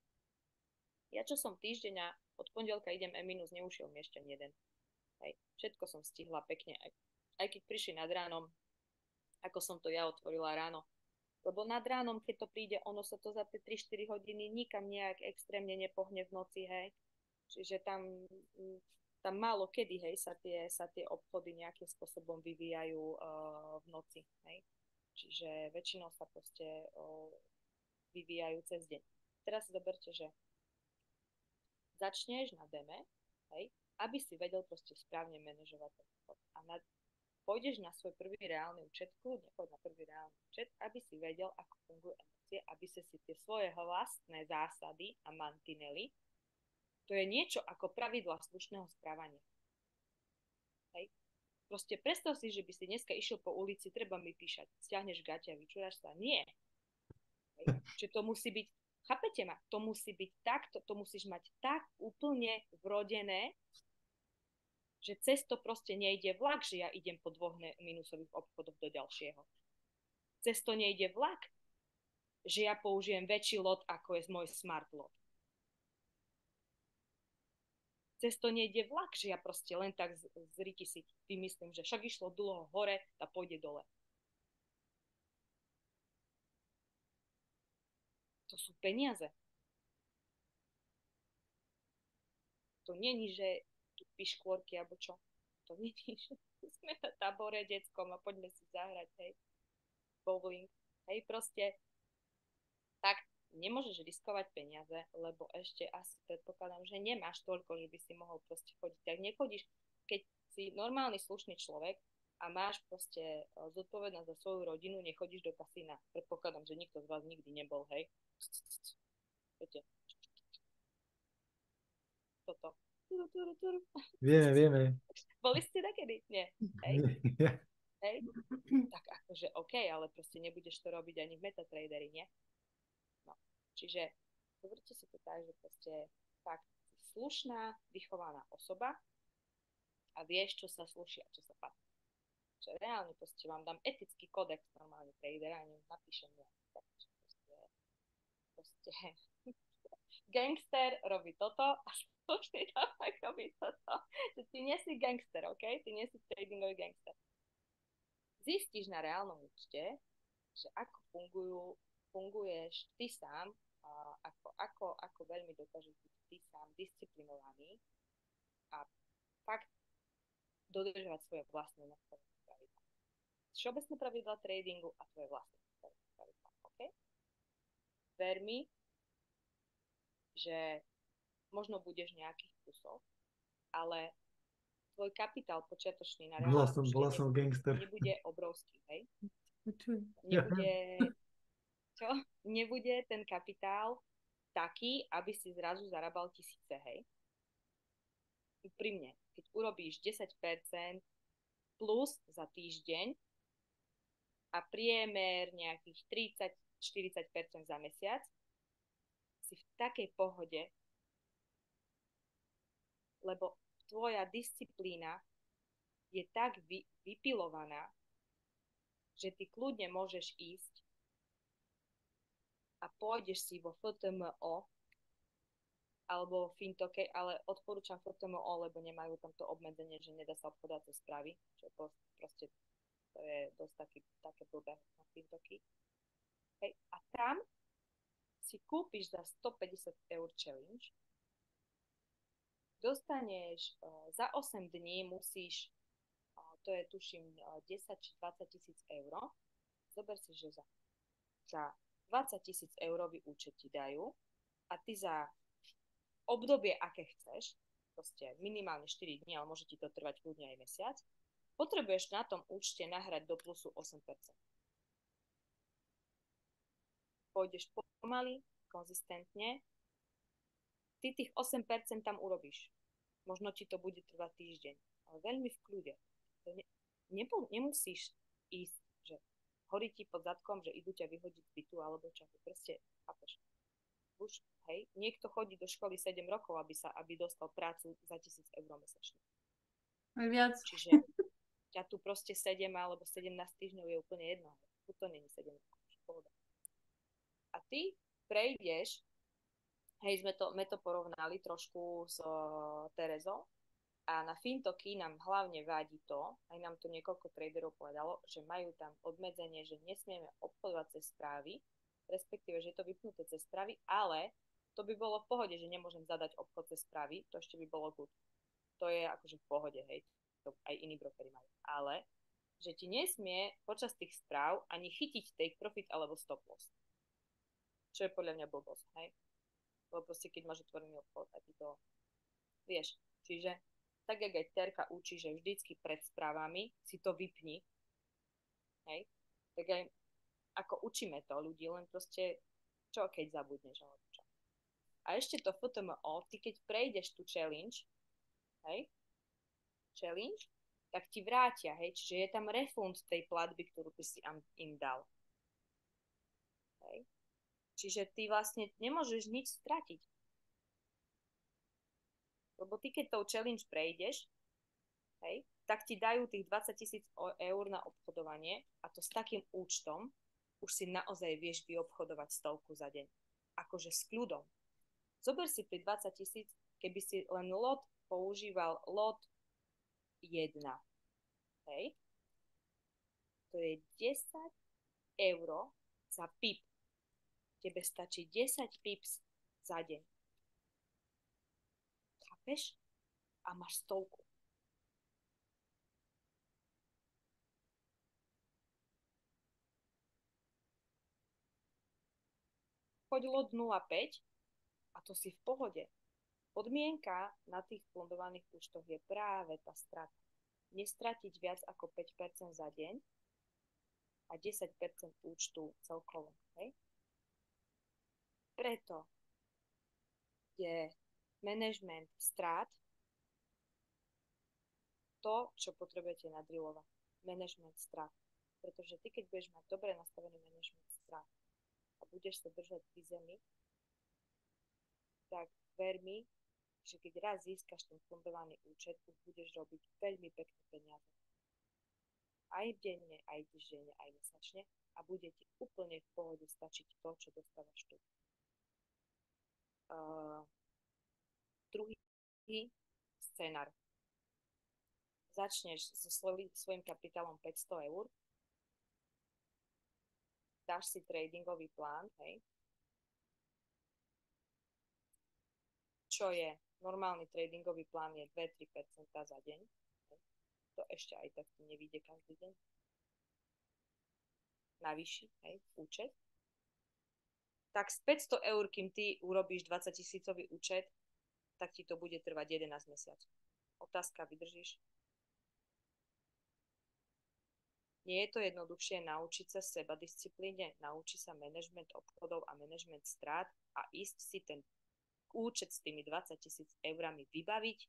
Ja čo som týždeň a od pondelka idem E-, neušiel mi ešte jeden. Hej. Všetko som stihla pekne, aj keď prišli nad ránom, ako som to ja otvorila ráno. Lebo nad ránom, keď to príde, ono sa to za tie 3-4 hodiny nikam nejak extrémne nepohne v noci, hej. Čiže tam málo kedy, hej, sa tie obchody nejakým spôsobom vyvíjajú v noci, hej. Čiže väčšinou sa proste vyvíjajú cez deň. Teraz si zoberte, že začneš na deme, hej, aby si vedel proste správne manažovať ten obchod. A pôjdeš na svoj prvý reálny účet, kľudne poď na prvý reálny účet, aby si vedel, ako fungujú emócie, aby si tie svoje vlastné zásady a mantinely, to je niečo ako pravidlá slušného správania. Hej. Proste predstav si, že by si dneska išiel po ulici, treba mi píšať, stiahneš gate a vyčúraš sa. Nie. Hej. Čiže to musí byť, chápete ma, to musí byť takto, to musíš mať tak úplne vrodené, že cez to proste nejde vlak, že ja idem po 2 minusových obchodoch do ďalšieho. Cez to nejde vlak, že ja použijem väčší lot, ako je môj smart lot. cez to nejde vlak, že ja proste len tak z riti si vymyslím, že však išlo dlho hore a pôjde dole. To sú peniaze. To není, že tu piškôrky alebo čo. To není, že sme na tábore deckom a poďme si zahrať, hej, bowling. Hej, proste tak nemôžeš riskovať peniaze, lebo ešte asi predpokladám, že nemáš toľko, že by si mohol proste chodiť. Tak nechodíš, keď si normálny slušný človek a máš proste zodpovednosť za svoju rodinu, nechodíš do kasína. Predpokladám, že nikto z vás nikdy nebol, hej. Viete. Toto. Vieme. Boli ste takedy? Nie. Hej. Hej. Tak akože OK, ale proste nebudeš to robiť ani v MetaTraderi, nie? No. Čiže zoberte si to tak, že proste fakt si slušná, vychovaná osoba a vieš, čo sa slúši a čo sa patrí. Že reálne proste vám dám etický kodex normálne tradera a napíšem proste gangster robí toto a slušný človek robí toto. Že ty nie si gangster, OK? Ty nie si tradingový gangster. Zistíš na reálnom účte, že ako funguješ ty sám, ako veľmi dokážeš byť ty sám disciplinovaný a fakt dodržovať svoje vlastné nastavené pravidlá. Všeobecné pravidlá tradingu a tvoje vlastné pravidlá. OK? Ver mi, že možno budeš v nejakých kusoch, ale tvoj kapitál počiatočný na reálnom účte nebude obrovský, hej? Nebude ten kapitál taký, aby si zrazu zarábal tisíce, hej? Úprimne, keď urobíš 10% plus za týždeň a priemer nejakých 30-40% za mesiac, si v takej pohode, lebo tvoja disciplína je tak vypilovaná, že ty kľudne môžeš ísť a pôjdeš si vo FTMO alebo vo Fintoke, ale odporúčam FTMO, lebo nemajú tamto obmedzenie, že nedá sa obchodovať cez správy, čo proste to je dosť také blbé na Fintoky. Hej. A tam si kúpiš za 150 eur challenge, dostaneš za 8 dní musíš, to je tuším 10 či 20 tisíc eur, zober si, že za 20 tisíc eurový účet ti dajú a ty za obdobie, aké chceš, proste minimálne 4 dní, ale môže ti to trvať kľudne aj mesiac, potrebuješ na tom účte nahrať do plusu 8%. Pôjdeš pomaly, konzistentne, ty tých 8% tam urobíš. Možno ti to bude trvať týždeň, ale veľmi v kľude. Nemusíš ísť, že horí ti pod zadkom, že idú ťa vyhodiť z bytu alebo čo. Proste, chápeš. Už, hej, niekto chodí do školy 7 rokov, aby dostal prácu za 1000 eur mesačne. Aj viac. Čiže ťa tu proste 7 alebo 17 týždňov je úplne jedno. Tu to nie je 7 rokov. A ty prejdeš, hej, sme to porovnali trošku s Terezou a na Fintoky nám hlavne vadí to, aj nám to niekoľko traderov povedalo, že majú tam obmedzenie, že nesmieme obchodovať cez správy, respektíve, že je to vypnuté cez správy, ale to by bolo v pohode, že nemôžem zadať obchod cez správy, to ešte by bolo good. To je akože v pohode, hej, to aj iní brokery majú. Ale, že ti nesmie počas tých správ ani chytiť take profit alebo stop loss. Čo je podľa mňa blbosť, hej? Lebo proste, keď máš otvorený obchod, a ty to vieš. Čiže, tak jak aj Terka učí, že vždycky pred správami si to vypni, hej? Tak aj ako učíme to ľudí, len proste, čo keď zabudneš, alebo čo. A ešte to FTMO, ty keď prejdeš tu challenge, hej? Challenge, tak ti vrátia, hej? Čiže je tam refund tej platby, ktorú ty si im dal. Hej? Čiže ty vlastne nemôžeš nič stratiť. Lebo ty, keď tou challenge prejdeš, hej, tak ti dajú tých 20 000 eur na obchodovanie a to s takým účtom už si naozaj vieš vyobchodovať 100 za deň. Akože s kľudom. Zober si pri 20 000, keby si len lot používal lot 1. Hej? To je 10 eur za pip. Tebe stačí 10 pips za deň. Chápeš? A máš 100. Choď lot 0,5 a to si v pohode. Podmienka na tých fundovaných účtoch je práve tá strata. Nestratiť viac ako 5% za deň a 10% účtu celkovo. Hej? Preto je management strát to, čo potrebujete nadrilovať. Management strát. Pretože ty, keď budeš mať dobre nastavený management strát a budeš sa držať pri zemi, tak ver mi, že keď raz získaš ten fundovaný účet, už budeš robiť veľmi pekné peniaze. Aj denne, aj týždenne, aj mesačne a bude ti úplne v pohode stačiť to, čo dostávaš tu. Druhý scenár. Začneš so svojím kapitálom 500 eur, dáš si tradingový plán, hej, čo je normálny tradingový plán je 2-3% za deň. To ešte aj tak nevíde každý deň. Navyši, hej, účet. Tak z 500 eur, kým ty urobíš 20 000 účet, tak ti to bude trvať 11 mesiacov. Otázka, vydržíš? Nie je to jednoduchšie naučiť sa sebadisciplíne, naučiť sa management obchodov a management strát a ísť si ten účet s tými 20 000 eurami vybaviť?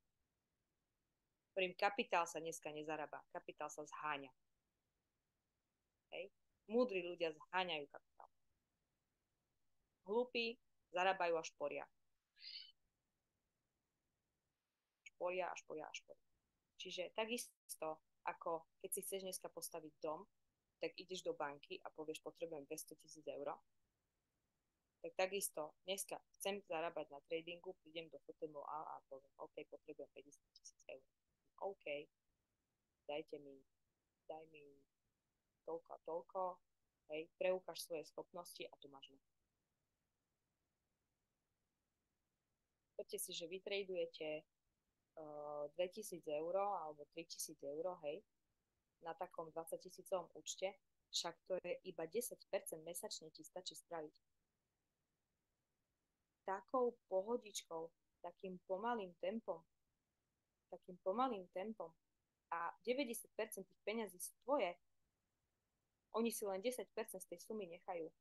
Ktorým kapitál sa dneska nezarába. Kapitál sa zháňa. Hej. Múdri ľudia zháňajú kapitál. Hlúpi zarábajú a šporia. Šporia a šporia a šporia. Čiže takisto, ako keď si chceš dneska postaviť dom, tak ideš do banky a povieš, potrebujem 200 000 eur. Tak takisto, dneska chcem zarábať na tradingu, prídem do FTMA a poviem, OK, potrebujem 50 000 eur. OK, daj mi toľko a toľko, hej, preukáž svoje schopnosti a tu máš. Poďte si, že vy tradujete 2000 eur alebo 3000 eur, hej, na takom 20 000 účte, však to je iba 10% mesačne ti stačí spraviť. Takou pohodičkou, takým pomalým tempom a 90% tých peňazí sú tvoje, oni si len 10% z tej sumy nechajú.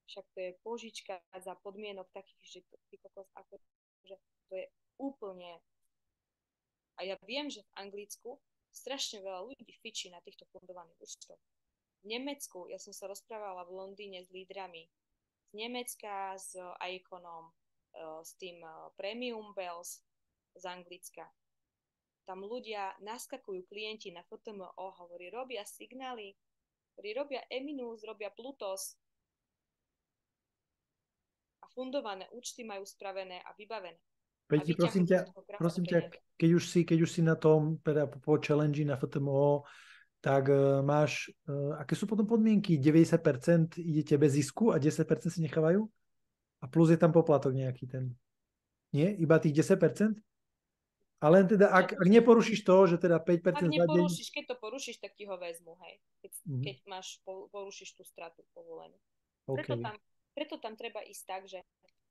Však to je požička za podmienok takých, že to je úplne... A ja viem, že v Anglicku strašne veľa ľudí fičí na týchto fundovaných účtoch. V Nemecku, ja som sa rozprávala v Londýne s lídrami z Nemecka, s Iconom, s tým Premium Bells z Anglicka. Tam ľudia naskakujú klienti na FTMO, hovorí, robia signály, robia E-, robia Plutos a fundované účty majú spravené a vybavené. Peti, prosím ťa, keď už si na tom, teda po challenge na FTMO, tak máš, aké sú potom podmienky? 90% idete bez zisku a 10% si nechávajú? A plus je tam poplatok nejaký ten. Nie? Iba tých 10%? A len teda, ak neporušíš to, že teda 5% ak neporušíš, keď to porušíš, tak ti ho vezmu, hej. Keď porušíš tú stratu povolenú. Okay. Preto tam treba ísť tak, že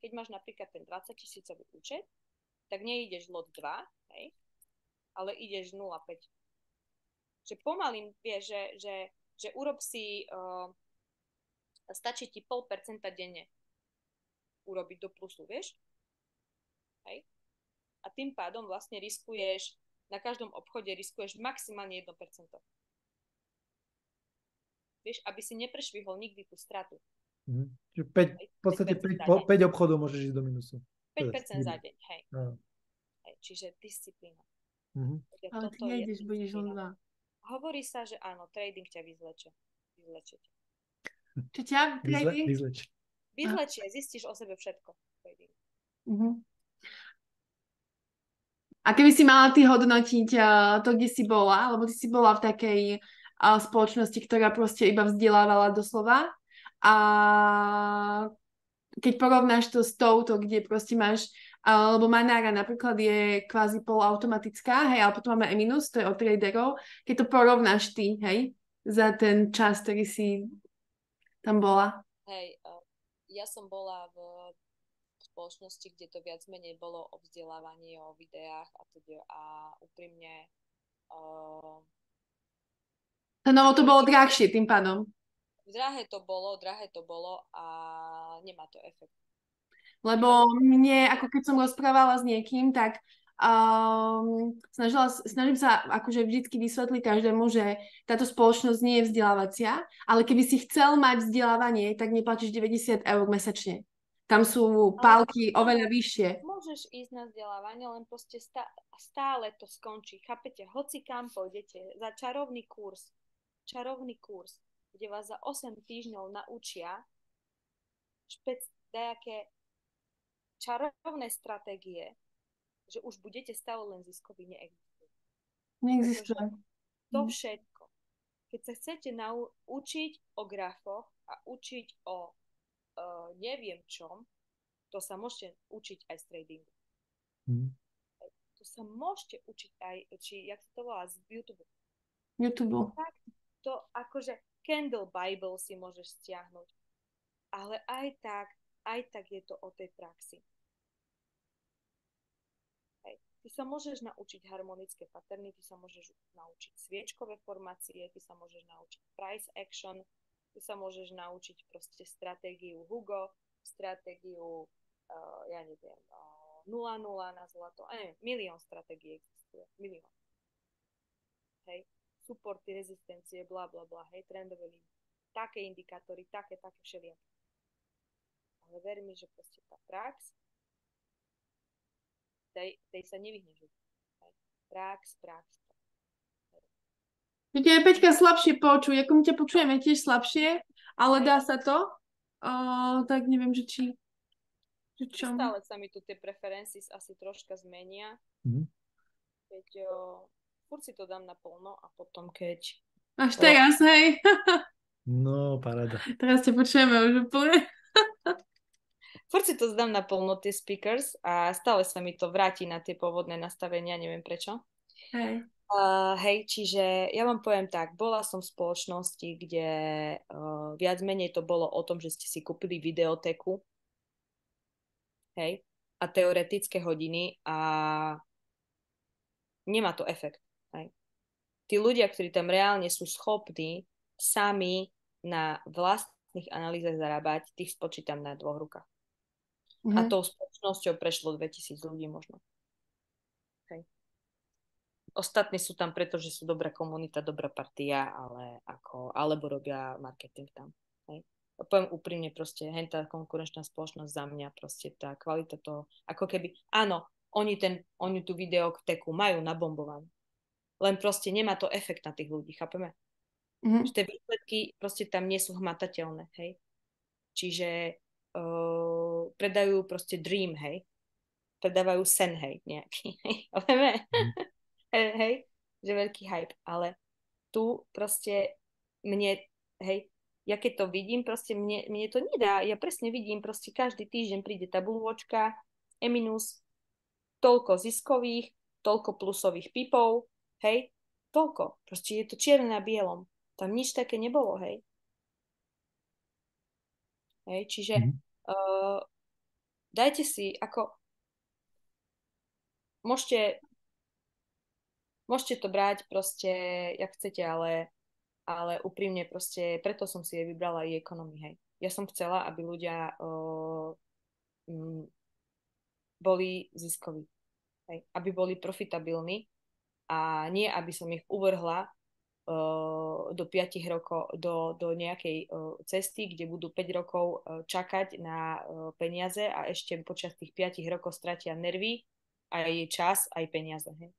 keď máš napríklad ten 20 000 účet, tak neideš lot 2, hej, ale ideš 0,5. Že pomalým vieš, že urob si, stačí ti 0,5% denne urobiť do plusu, vieš? Hej. A tým pádom vlastne riskuješ, na každom obchode riskuješ maximálne 1%. Vieš, aby si neprešvihol nikdy tú stratu. Čiže v podstate 5 obchodov môžeš ísť do minusu. 5% za deň, hej. Hej. Čiže disciplína. Ale ty nejdeš, budeš len 2. Hovorí sa, že áno, trading ťa vyzlečie. Čo ťa trading? Vyzlečie, zistíš o sebe všetko. Trading. Mhm. A keby si mala ty hodnotiť to, kde si bola, lebo ty si bola v takej spoločnosti, ktorá proste iba vzdelávala doslova, a keď porovnáš to s touto, kde proste máš, lebo Manára napríklad je kvázi poloautomatická, hej, ale potom máme Eminus, to je od traderov, keď to porovnáš ty, hej, za ten čas, ktorý si tam bola. Hej, ja som bola v spoločnosti, kde to viac menej bolo o vzdelávaní, o videách a teda a úprimne No to bolo drahšie tým pádom. drahé to bolo a nemá to efekt. Lebo mne, ako keď som rozprávala s niekým, tak snažím sa akože vždycky vysvetliť každému, že táto spoločnosť nie je vzdelávacia, ale keby si chcel mať vzdelávanie, tak neplatíš 90 eur mesačne. Tam sú pálky oveľa vyššie. Môžeš ísť na vzdelávanie, len proste stále to skončí. Chápete? Hoci kam pôjdete za čarovný kurz, kde vás za 8 týždňov naučia nejaké čarovné stratégie, že už budete stále len ziskoví, neexistuje. Neexistuje. To všetko. Keď sa chcete učiť o grafoch a učiť o neviem čom, to sa môžete učiť aj z tradingu. To sa môžete učiť aj, jak sa to volá, z YouTube. Tak, to akože Candle Bible si môžeš stiahnuť. Ale aj tak je to o tej praxi. Ty sa môžeš naučiť harmonické paterny, ty sa môžeš naučiť sviečkové formácie, ty sa môžeš naučiť price action, ty sa môžeš naučiť proste stratégiu Hugo, stratégiu, ja neviem, 0-0 na zlato, milión stratégií existuje, milión. Hej, supporty, rezistencie, bla bla bla, hej, trendové línie, také indikátory, také všelijaké. Ale ver mi, že proste tá prax, tej sa nevyhneš. Prax. Vidíte, Peťka slabšie počuj, ako my ťa počujeme tiež slabšie, ale dá sa to. Tak neviem, že či čom. Stále sa mi tu tie preferencie asi troška zmenia. Keď furt si to dám na polno a potom keď... Až teraz, hej. No, paráda. Teraz ťa počujeme už úplne. Furt si to zdám na polno tie speakers a stále sa mi to vráti na tie pôvodné nastavenia, neviem prečo. Hej. Hej, čiže ja vám poviem tak, bola som v spoločnosti, kde viac menej to bolo o tom, že ste si kúpili videotéku, hej, a teoretické hodiny a nemá to efekt, hej. Tí ľudia, ktorí tam reálne sú schopní sami na vlastných analýzach zarábať, tých spočítam na 2 rukách. A tou spoločnosťou prešlo 2000 ľudí možno. Hej. Ostatní sú tam preto, že sú dobrá komunita, dobrá partia, alebo robia marketing tam. Hej. Poviem úprimne, proste tá konkurenčná spoločnosť za mňa, proste tá kvalita toho, ako keby, áno, oni tú videoteku majú nabombovanú, len proste nemá to efekt na tých ľudí, chápeme? Že tie výsledky proste tam nie sú hmatateľné, hej. Čiže predajú proste dream, hej. Predávajú sen, hej, nejaký, hej. Hej, že veľký hype, ale tu proste mne, hej, ja keď to vidím, proste mne to nedá, ja presne vidím, proste každý týždeň príde tabulôčka, Eminus, toľko ziskových, toľko plusových pipov, hej, toľko, proste je to čierne na bielom, tam nič také nebolo, hej. Hej, čiže dajte si, ako môžete to brať proste, jak chcete, ale úprimne proste, preto som si vybrala i ekonomii, hej. Ja som chcela, aby ľudia boli ziskoví, hej, aby boli profitabilní a nie, aby som ich uvrhla do 5 rokov, do nejakej cesty, kde budú 5 rokov čakať na peniaze a ešte počas tých 5 rokov stratia nervy, aj čas, aj peniaze. Hej?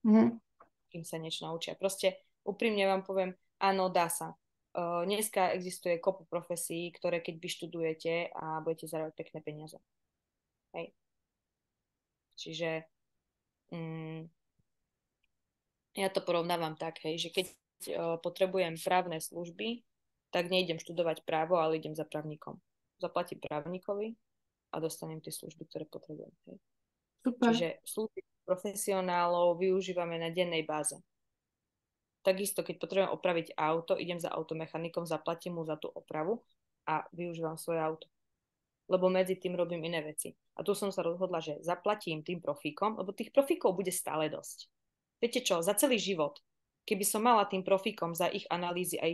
Kým sa niečo naučia. Proste úprimne vám poviem, áno, dá sa. Dneska existuje kopu profesí, ktoré keď vyštudujete a budete zarábať pekné peniaze. Hej. Čiže ja to porovnávam tak, hej, že keď potrebujem právne služby, tak neidem študovať právo, ale idem za právnikom. Zaplatím právnikovi a dostanem tie služby, ktoré potrebujem. Hej. Super. Čiže služby profesionálov využívame na dennej báze. Takisto, keď potrebujem opraviť auto, idem za automechanikom, zaplatím mu za tú opravu a využívam svoje auto. Lebo medzi tým robím iné veci. A tu som sa rozhodla, že zaplatím tým profíkom, lebo tých profíkov bude stále dosť. Viete čo, za celý život, keby som mala tým profíkom za ich analýzy a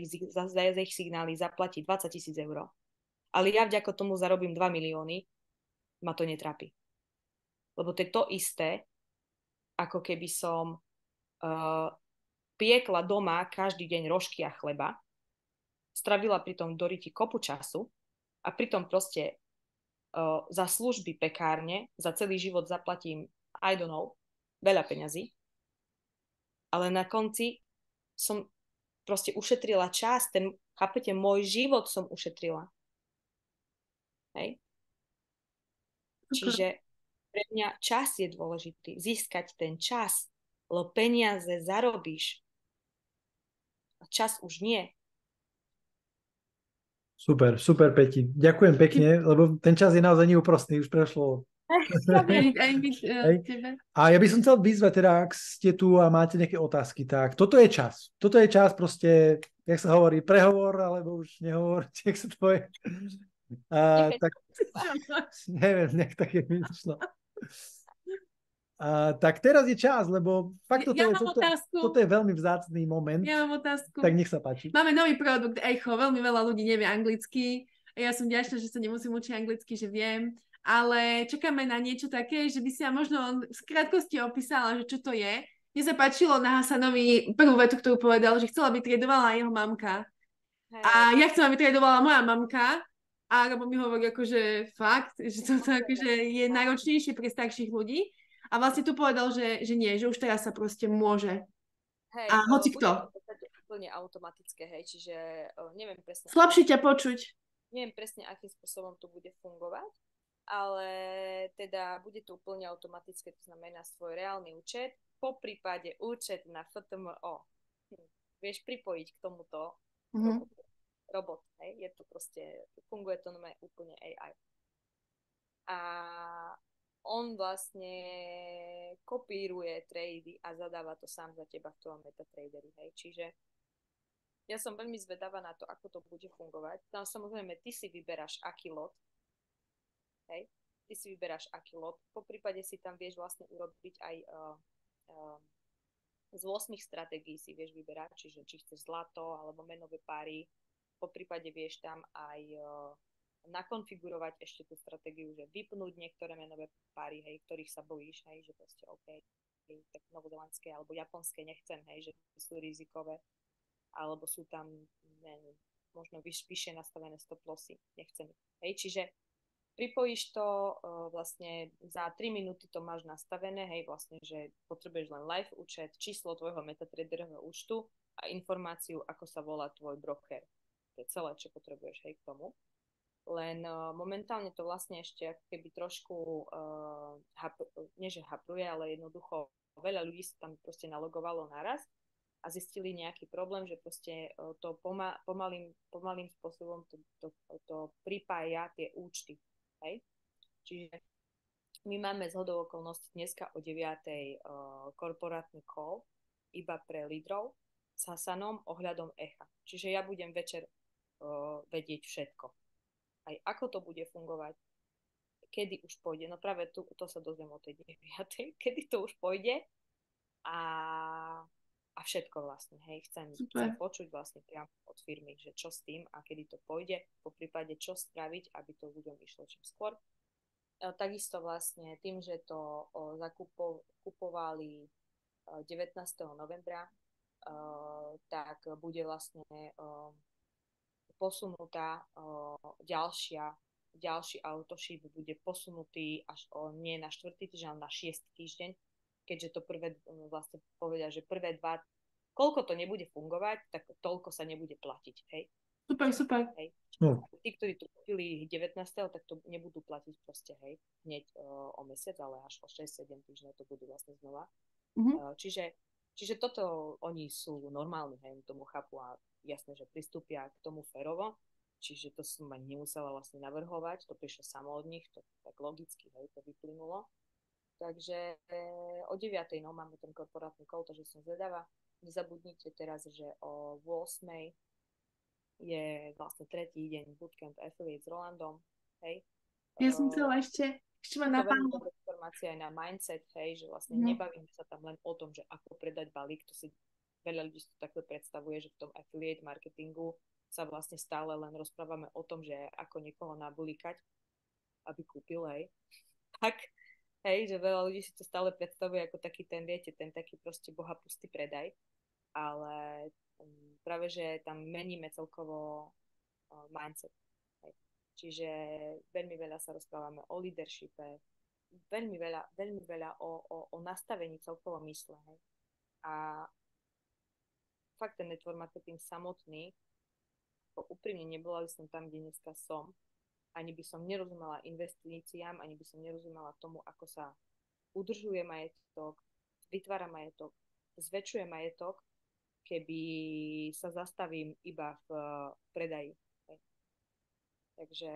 za ich signály zaplatiť 20 000 eur, ale ja vďaka tomu zarobím 2 milióny, ma to netrápi. Lebo to je to isté, ako keby som piekla doma každý deň rožky a chleba, stravila pritom do ryti kopu času a pritom proste za služby pekárne za celý život zaplatím, I don't know, veľa peňazí, ale na konci som proste ušetrila čas, chápete, môj život som ušetrila. Hej? Čiže pre mňa čas je dôležitý, získať ten čas, lebo peniaze zarobíš a čas už nie. Super, super, Peti. Ďakujem pekne, lebo ten čas je naozaj neúprostný, už prešlo. A ja by som chcel vyzvať teda, ak ste tu a máte nejaké otázky, tak toto je čas. Toto je čas proste, jak sa hovorí, prehovor, alebo už nehovor, jak sa to povie. Tak, neviem, nejak také myšlo. Tak teraz je čas, lebo fakt toto je veľmi vzácný moment. Ja mám otázku. Tak nech sa páči. Máme nový produkt Echo, veľmi veľa ľudí nevie anglicky. Ja som vďačná, že sa nemusím učiť anglicky, že viem. Ale čakáme na niečo také, že by si ja možno v krátkosti opísala, že čo to je. Mne sa páčilo na Hasanovi prvú vetu, ktorú povedal, že chcela, aby tradovala jeho mamka. Hej. A ja chcem, aby tradovala moja mamka. A Robo mi hovorí akože fakt, že to akože je náročnejšie pre starších ľudí. A vlastne tu povedal, že nie, že už teraz sa proste môže. Hej, a hoci kto. Bude to úplne automatické, hej, čiže neviem presne. Slabšie ťa počuť. Neviem presne, akým spôsobom to bude fungovať, ale teda bude to úplne automatické, to znamená svoj reálny účet, po prípade účet na FTMO. Vieš pripojiť k tomuto robot, hej, je to proste, funguje to úplne AI. A on vlastne kopíruje trady a zadáva to sám za teba v tvojom MetaTraderi, hej, čiže ja som veľmi zvedavá na to, ako to bude fungovať. Tam samozrejme, ty si vyberáš aký lot, hej, ty si vyberáš aký lot, po prípade si tam vieš vlastne urobiť aj z 8 stratégií si vieš vyberať, čiže či chceš zlato alebo menové páry, po prípade vieš tam aj nakonfigurovať ešte tú stratégiu, že vypnúť niektoré menové páry, hej, ktorých sa bojíš, hej, že proste OK, hej, tak novozelandské alebo japonské nechcem, hej, že sú rizikové, alebo sú tam neviem, možno vyššie nastavené stop lossy, nechcem. Hej, čiže pripojíš to, vlastne za 3 minúty to máš nastavené, hej, vlastne, že potrebuješ len live účet, číslo tvojho MetaTraderového účtu a informáciu, ako sa volá tvoj broker. To je celé, čo potrebuješ, hej, k tomu. Len momentálne to vlastne ešte ako keby trošku nie že hapruje, ale jednoducho veľa ľudí sa tam proste nalogovalo naraz a zistili nejaký problém, že proste to pomalým spôsobom to pripája tie účty. Hej? Čiže my máme zhodou okolností dneska o 9:00 korporátny call iba pre lídrov s Hasanom ohľadom Echa. Čiže ja budem večer vedieť všetko. Aj ako to bude fungovať, kedy už pôjde. No práve to sa dozviem o tej 9:00, kedy to už pôjde a všetko vlastne, hej. Chcem počuť vlastne priamo od firmy, že čo s tým a kedy to pôjde, po prípade čo spraviť, aby to ľuďom išlo čím skôr. Takisto vlastne tým, že to kupovali 19. novembra, tak bude vlastne posunutá ďalší autoship bude posunutý až nie na 4. týždeň, ale na 6. týždeň, keďže to prvé vlastne povedia, že prvé 2, koľko to nebude fungovať, tak toľko sa nebude platiť, hej. Super, super. Hej. No. Tí, ktorí to kúpili 19., tak to nebudú platiť proste, hej, hneď o mesiac, ale až o 6-7 týždňov to budú vlastne znova. Čiže toto oni sú normálni, hej, tomu chápu a jasné, že pristúpia k tomu férovo, čiže to som ani nemusela vlastne navrhovať, to prišlo samo od nich, to tak logicky, hej, to vyplynulo. Takže o 9. no máme ten korporátny call, takže som zvedavá. Nezabudnite teraz, že o 8. je vlastne tretí deň Bootcamp Affiliate s Rolandom, hej. Ja som chcela ešte ma To veľmi napadlo. dobrá informácia aj na mindset, hej, že vlastne nebavíme sa tam len o tom, že ako predať balík, to si veľa ľudí si to takto predstavuje, že v tom affiliate marketingu sa vlastne stále len rozprávame o tom, že ako niekoho nabulíkať, aby kúpil, hej. Tak, hej, že veľa ľudí si to stále predstavuje ako taký ten, viete, ten taký proste bohapustý predaj, ale práve, že tam meníme celkovo mindset. Hej. Čiže veľmi veľa sa rozprávame o leadershipe, veľmi veľa o nastavení celkovo mysle. Hej. A fakt ten network marketing samotný, úprimne nebola by som tam, kde dneska som, ani by som nerozumela investíciám, ani by som nerozumela tomu, ako sa udržuje majetok, vytvára majetok, zväčšuje majetok, keby sa zastavím iba v predaji. Takže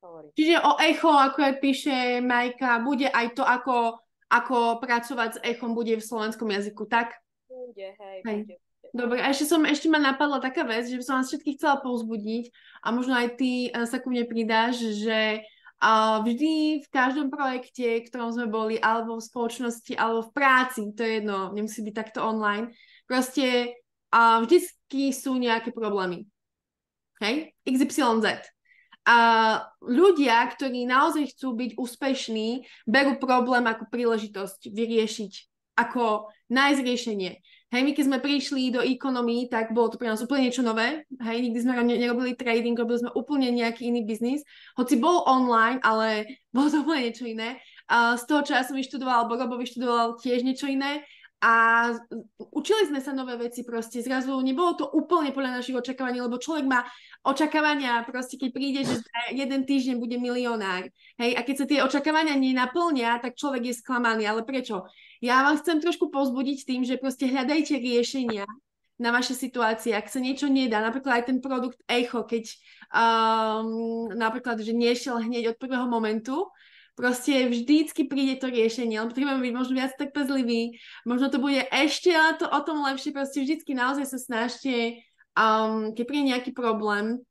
hovorím. Čiže o echo, ako aj píše Majka, bude aj to, ako pracovať s echom, bude v slovenskom jazyku, tak? Bude, hej. Bude. Dobre, a ešte ma napadla taká vec, že by som vás všetkých chcela povzbudiť a možno aj ty sa ku mne pridáš, že vždy v každom projekte, v ktorom sme boli, alebo v spoločnosti, alebo v práci, to je jedno, nemusí byť takto online, proste vždycky sú nejaké problémy. Hej? XYZ. A ľudia, ktorí naozaj chcú byť úspešní, berú problém ako príležitosť vyriešiť, ako nájsť riešenie. Hej, my keď sme prišli do ekonomii, tak bolo to pre nás úplne niečo nové. Hej, nikdy sme nerobili trading, robili sme úplne nejaký iný biznis. Hoci bol online, ale bolo to úplne niečo iné. Z toho, čo ja som vyštudovala, alebo Robo vyštudoval tiež niečo iné. A učili sme sa nové veci proste. Zrazu nebolo to úplne podľa našich očakávaní, lebo človek má očakávania proste, keď príde, že za jeden týždeň bude milionár. Hej, a keď sa tie očakávania nenaplnia, tak človek je sklamaný. Ale prečo? Ja vám chcem trošku povzbudiť tým, že proste hľadajte riešenia na vaše situácie. Ak sa niečo nedá, napríklad aj ten produkt Echo, keď napríklad, že nešiel hneď od prvého momentu, proste vždycky príde to riešenie, lebo potrebujeme byť možno viac trpezliví, možno to bude ešte to o tom lepšie, proste vždycky naozaj sa snažte, keď príde nejaký problém,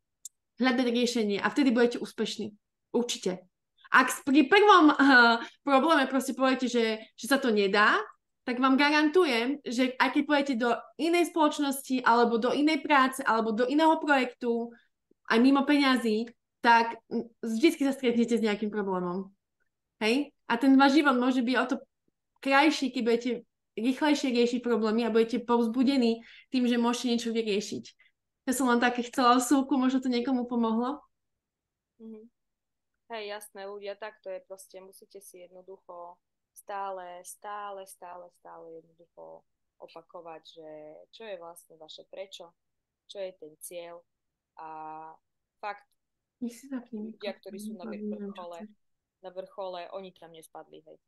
hľadať riešenie a vtedy budete úspešní. Určite. Ak pri prvom probléme proste poviete, že sa to nedá, tak vám garantujem, že aj keď pôjdete do inej spoločnosti, alebo do inej práce, alebo do iného projektu, aj mimo peňazí, tak vždycky sa stretnete s nejakým problémom. Hej? A ten váš život môže byť o to krajší, keď budete rýchlejšie riešiť problémy a budete povzbudení tým, že môžete niečo vyriešiť. Ja som len také chcela súku, možno to niekomu pomohlo. Hej, jasné, ľudia, tak to je proste, musíte si jednoducho stále jednoducho opakovať, že čo je vlastne vaše prečo, čo je ten cieľ a fakt ľudia, ktorí sú na vrchole, oni tam nespadli, hej.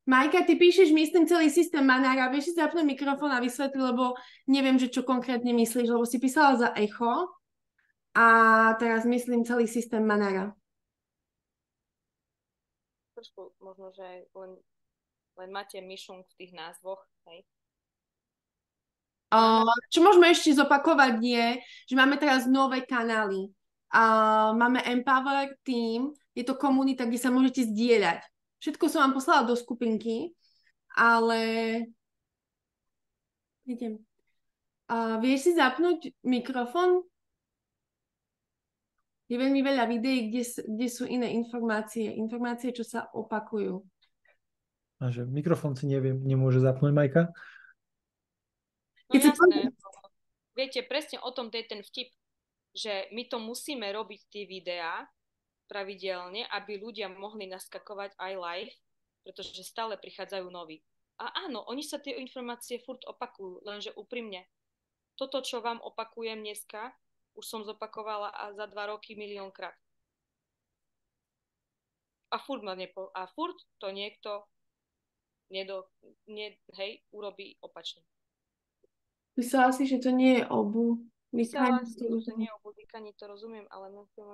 Majka, ty píšeš, myslím, celý systém Manára. Vieš si zapnúť mikrofón a vysvetliť, lebo neviem, že čo konkrétne myslíš, lebo si písala za Echo a teraz myslím celý systém Manára. Trošku možno, že len máte myšunk v tých názvoch, hej? Čo môžeme ešte zopakovať je, že máme teraz nové kanály. Máme Empower Team, je to komunita, kde sa môžete zdieľať. Všetko som vám poslala do skupinky, ale idem. Vieš si zapnúť mikrofón? Je veľmi veľa videí, kde sú iné informácie, čo sa opakujú. A že mikrofón si nemôže zapnúť, Majka? No jasné. Viete, presne o tom to je ten vtip, že my to musíme robiť tie videá pravidelne, aby ľudia mohli naskakovať aj live, pretože stále prichádzajú noví. A áno, oni sa tie informácie furt opakujú, lenže úprimne. toto, čo vám opakujem dneska, už som zopakovala a za 2 roky miliónkrát. A furt to niekto urobí opačne. Myslela si, že to nie je obu. Myslela si, že to nie je obu vykaní, to rozumiem, ale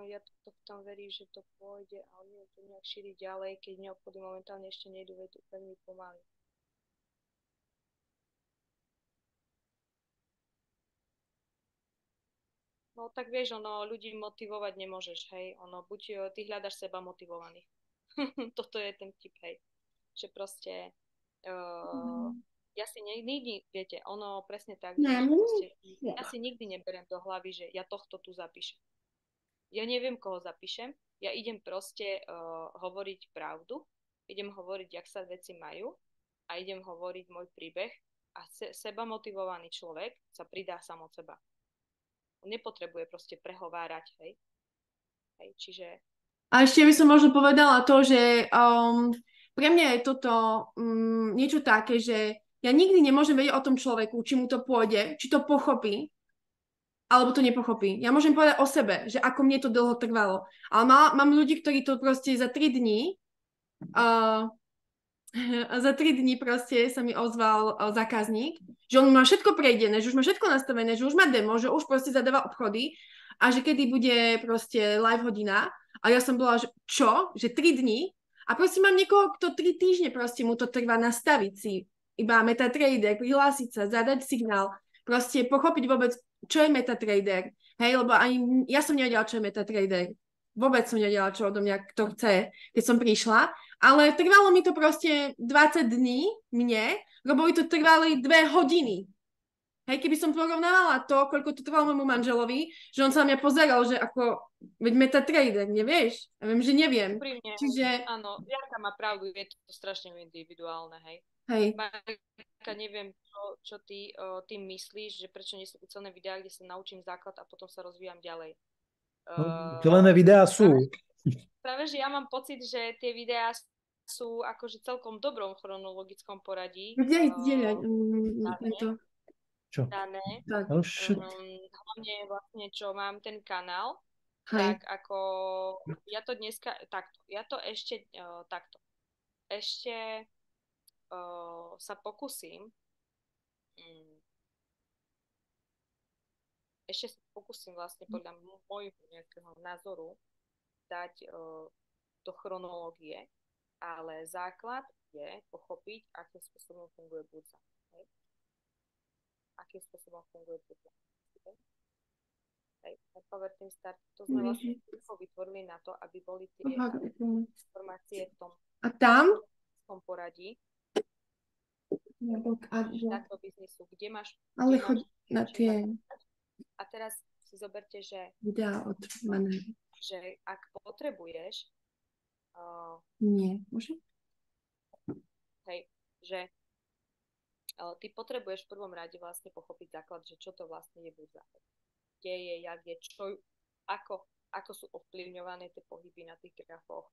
ja to v tom verím, že to pôjde a oni to nejak šíri ďalej, keď neobchody momentálne ešte nejdu, veď to veľmi pomaly. No tak vieš, ľudí motivovať nemôžeš, hej. Buď ty hľadaš seba motivovaných. Toto je ten tip, hej. Že proste ja si nikdy, viete, presne tak, že proste, ja si nikdy neberiem do hlavy, že ja tohto tu zapíšem. Ja neviem, koho zapíšem, ja idem proste hovoriť pravdu, idem hovoriť, jak sa veci majú a idem hovoriť môj príbeh a seba motivovaný človek sa pridá sám od seba. On nepotrebuje proste prehovárať, hej. Čiže... A ešte by som možno povedala to, že pre mňa je toto niečo také, že ja nikdy nemôžem vedieť o tom človeku, či mu to pôjde, či to pochopí, alebo to nepochopí. Ja môžem povedať o sebe, že ako mne to dlho trvalo. Ale mám ľudí, ktorí to proste za 3 dní za 3 dní proste sa mi ozval zákazník, že on má všetko prejdené, že už má všetko nastavené, že už má demo, že už proste zadáva obchody a že kedy bude proste live hodina. A ja som bola, že čo? Že 3 dní? A proste mám niekoho, kto 3 týždne proste mu to trvá nastaviť si iba MetaTrader, prihlásiť sa, zadať signál, proste pochopiť vôbec, čo je MetaTrader. Hej, lebo ani ja som nevedela, čo je MetaTrader. Vôbec som nevedela, čo odo mňa kto chce, keď som prišla. Ale trvalo mi to proste 20 dní mne, lebo by to trvali 2 hodiny. Hej, keby som porovnávala to, koľko to trvalo môjmu manželovi, že on sa na mňa pozeral, že ako, veď MetaTrader, nevieš? Ja viem, že neviem. Úprimne, Čiže... áno, Janka má pravdu, je to strašne individuálne, hej. Hej. Marika, neviem, čo ty tým myslíš, že prečo nie sú ucelené videá, kde sa naučím základ a potom sa rozvíjam ďalej. Ucelené videá sú. Práve, že ja mám pocit, že tie videá sú akože celkom dobrom chronologickom poradí. Kde zdieľať? Čo? Dané. Hlavne vlastne, čo mám ten kanál, tak ako ja to dneska takto. Ja to ešte takto. Ešte sa pokúsim vlastne podľa môjho nejakého názoru dať do chronológie, ale základ je pochopiť, akým spôsobom funguje burza. Akým spôsobom funguje burza. Power Team Start, to sme vlastne vytvorili na to, aby boli tie informácie v tom poradí takto biznisu, kde máš na tie... A teraz si zoberte, že videá od Manery. Že ak potrebuješ nie, môžem? Hej, že ty potrebuješ v prvom rade vlastne pochopiť základ, že čo to vlastne je burza. Kde je, jak je, čo, ako sú ovplyvňované tie pohyby na tých grafoch.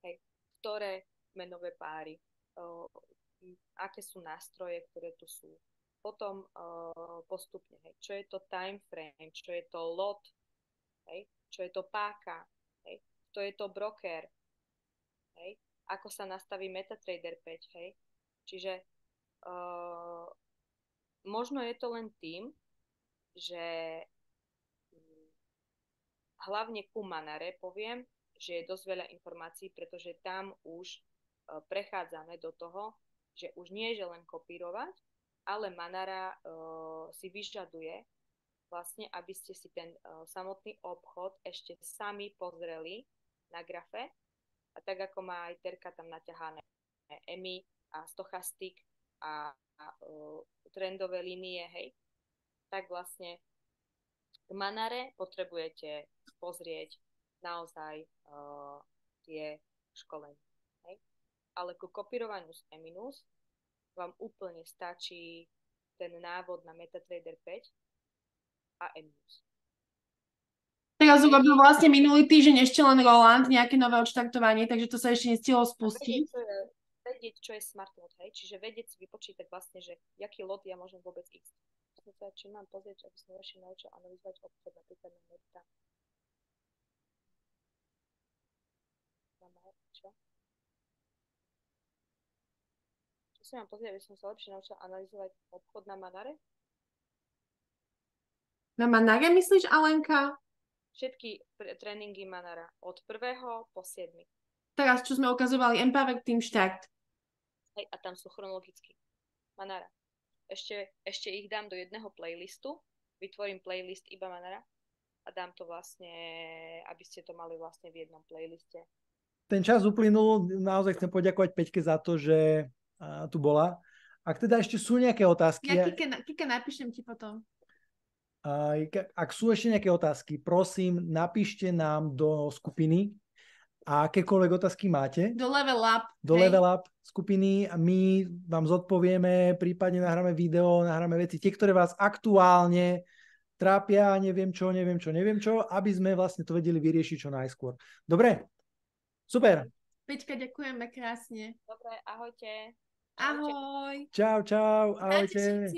Hej, ktoré menové páry, aké sú nástroje, ktoré tu sú. Potom postupne, hej, čo je to time frame, čo je to lot, hej, čo je to páka, hej, kto je to broker, hej, ako sa nastaví MetaTrader 5, hej. Čiže možno je to len tým, že hlavne ku Manare poviem, že je dosť veľa informácií, pretože tam už prechádzame do toho, že už nie je len kopírovať, ale Manara si vyžaduje vlastne, aby ste si ten samotný obchod ešte sami pozreli na grafe a tak ako má aj Terka tam naťahané EMI a stochastik a trendové línie, hej, tak vlastne v Manare potrebujete pozrieť naozaj tie školenia. Hej. Ale ku kopírovaniu z Eminus vám úplne stačí ten návod na MetaTrader 5 a Eminus. Teraz urobil vlastne minulý týždeň ešte len Roland, nejaké nové odštartovanie, takže to sa ešte nestihlo spustiť. Vedieť, čo je smart lot, hej? Čiže vedieť si vypočítať vlastne, že jaký lot ja môžem vôbec ísť. som sa, či mám pozrieť, aby som lepšie naučil analyzovať obchod, napríklad na Meta. Čo? Čo si mám pozrieť, aby som sa lepšie naučil analyzovať obchod na Manare? Na Manare myslíš, Alenka? Všetky tréningy Manara od 1. po 7. Teraz, čo sme ukazovali, Empower Team Start. Hej, a tam sú chronologicky. Manara. Ešte ich dám do jedného playlistu, vytvorím playlist iba Manara a dám to vlastne, aby ste to mali vlastne v jednom playliste. Ten čas uplynul, naozaj chcem poďakovať Peťke za to, že tu bola. Ak teda ešte sú nejaké otázky... Ja Kika, napíšem ti potom. Ak sú ešte nejaké otázky, prosím, napíšte nám do skupiny a akékoľvek otázky máte. Do Level Up. Level Up skupiny a my vám zodpovieme, prípadne nahráme video, nahráme veci, tie, ktoré vás aktuálne trápia, neviem čo, aby sme vlastne to vedeli vyriešiť čo najskôr. Dobre? Super. Peťka, ďakujeme krásne. Dobre, ahojte. Ahoj. Čau, ahojte.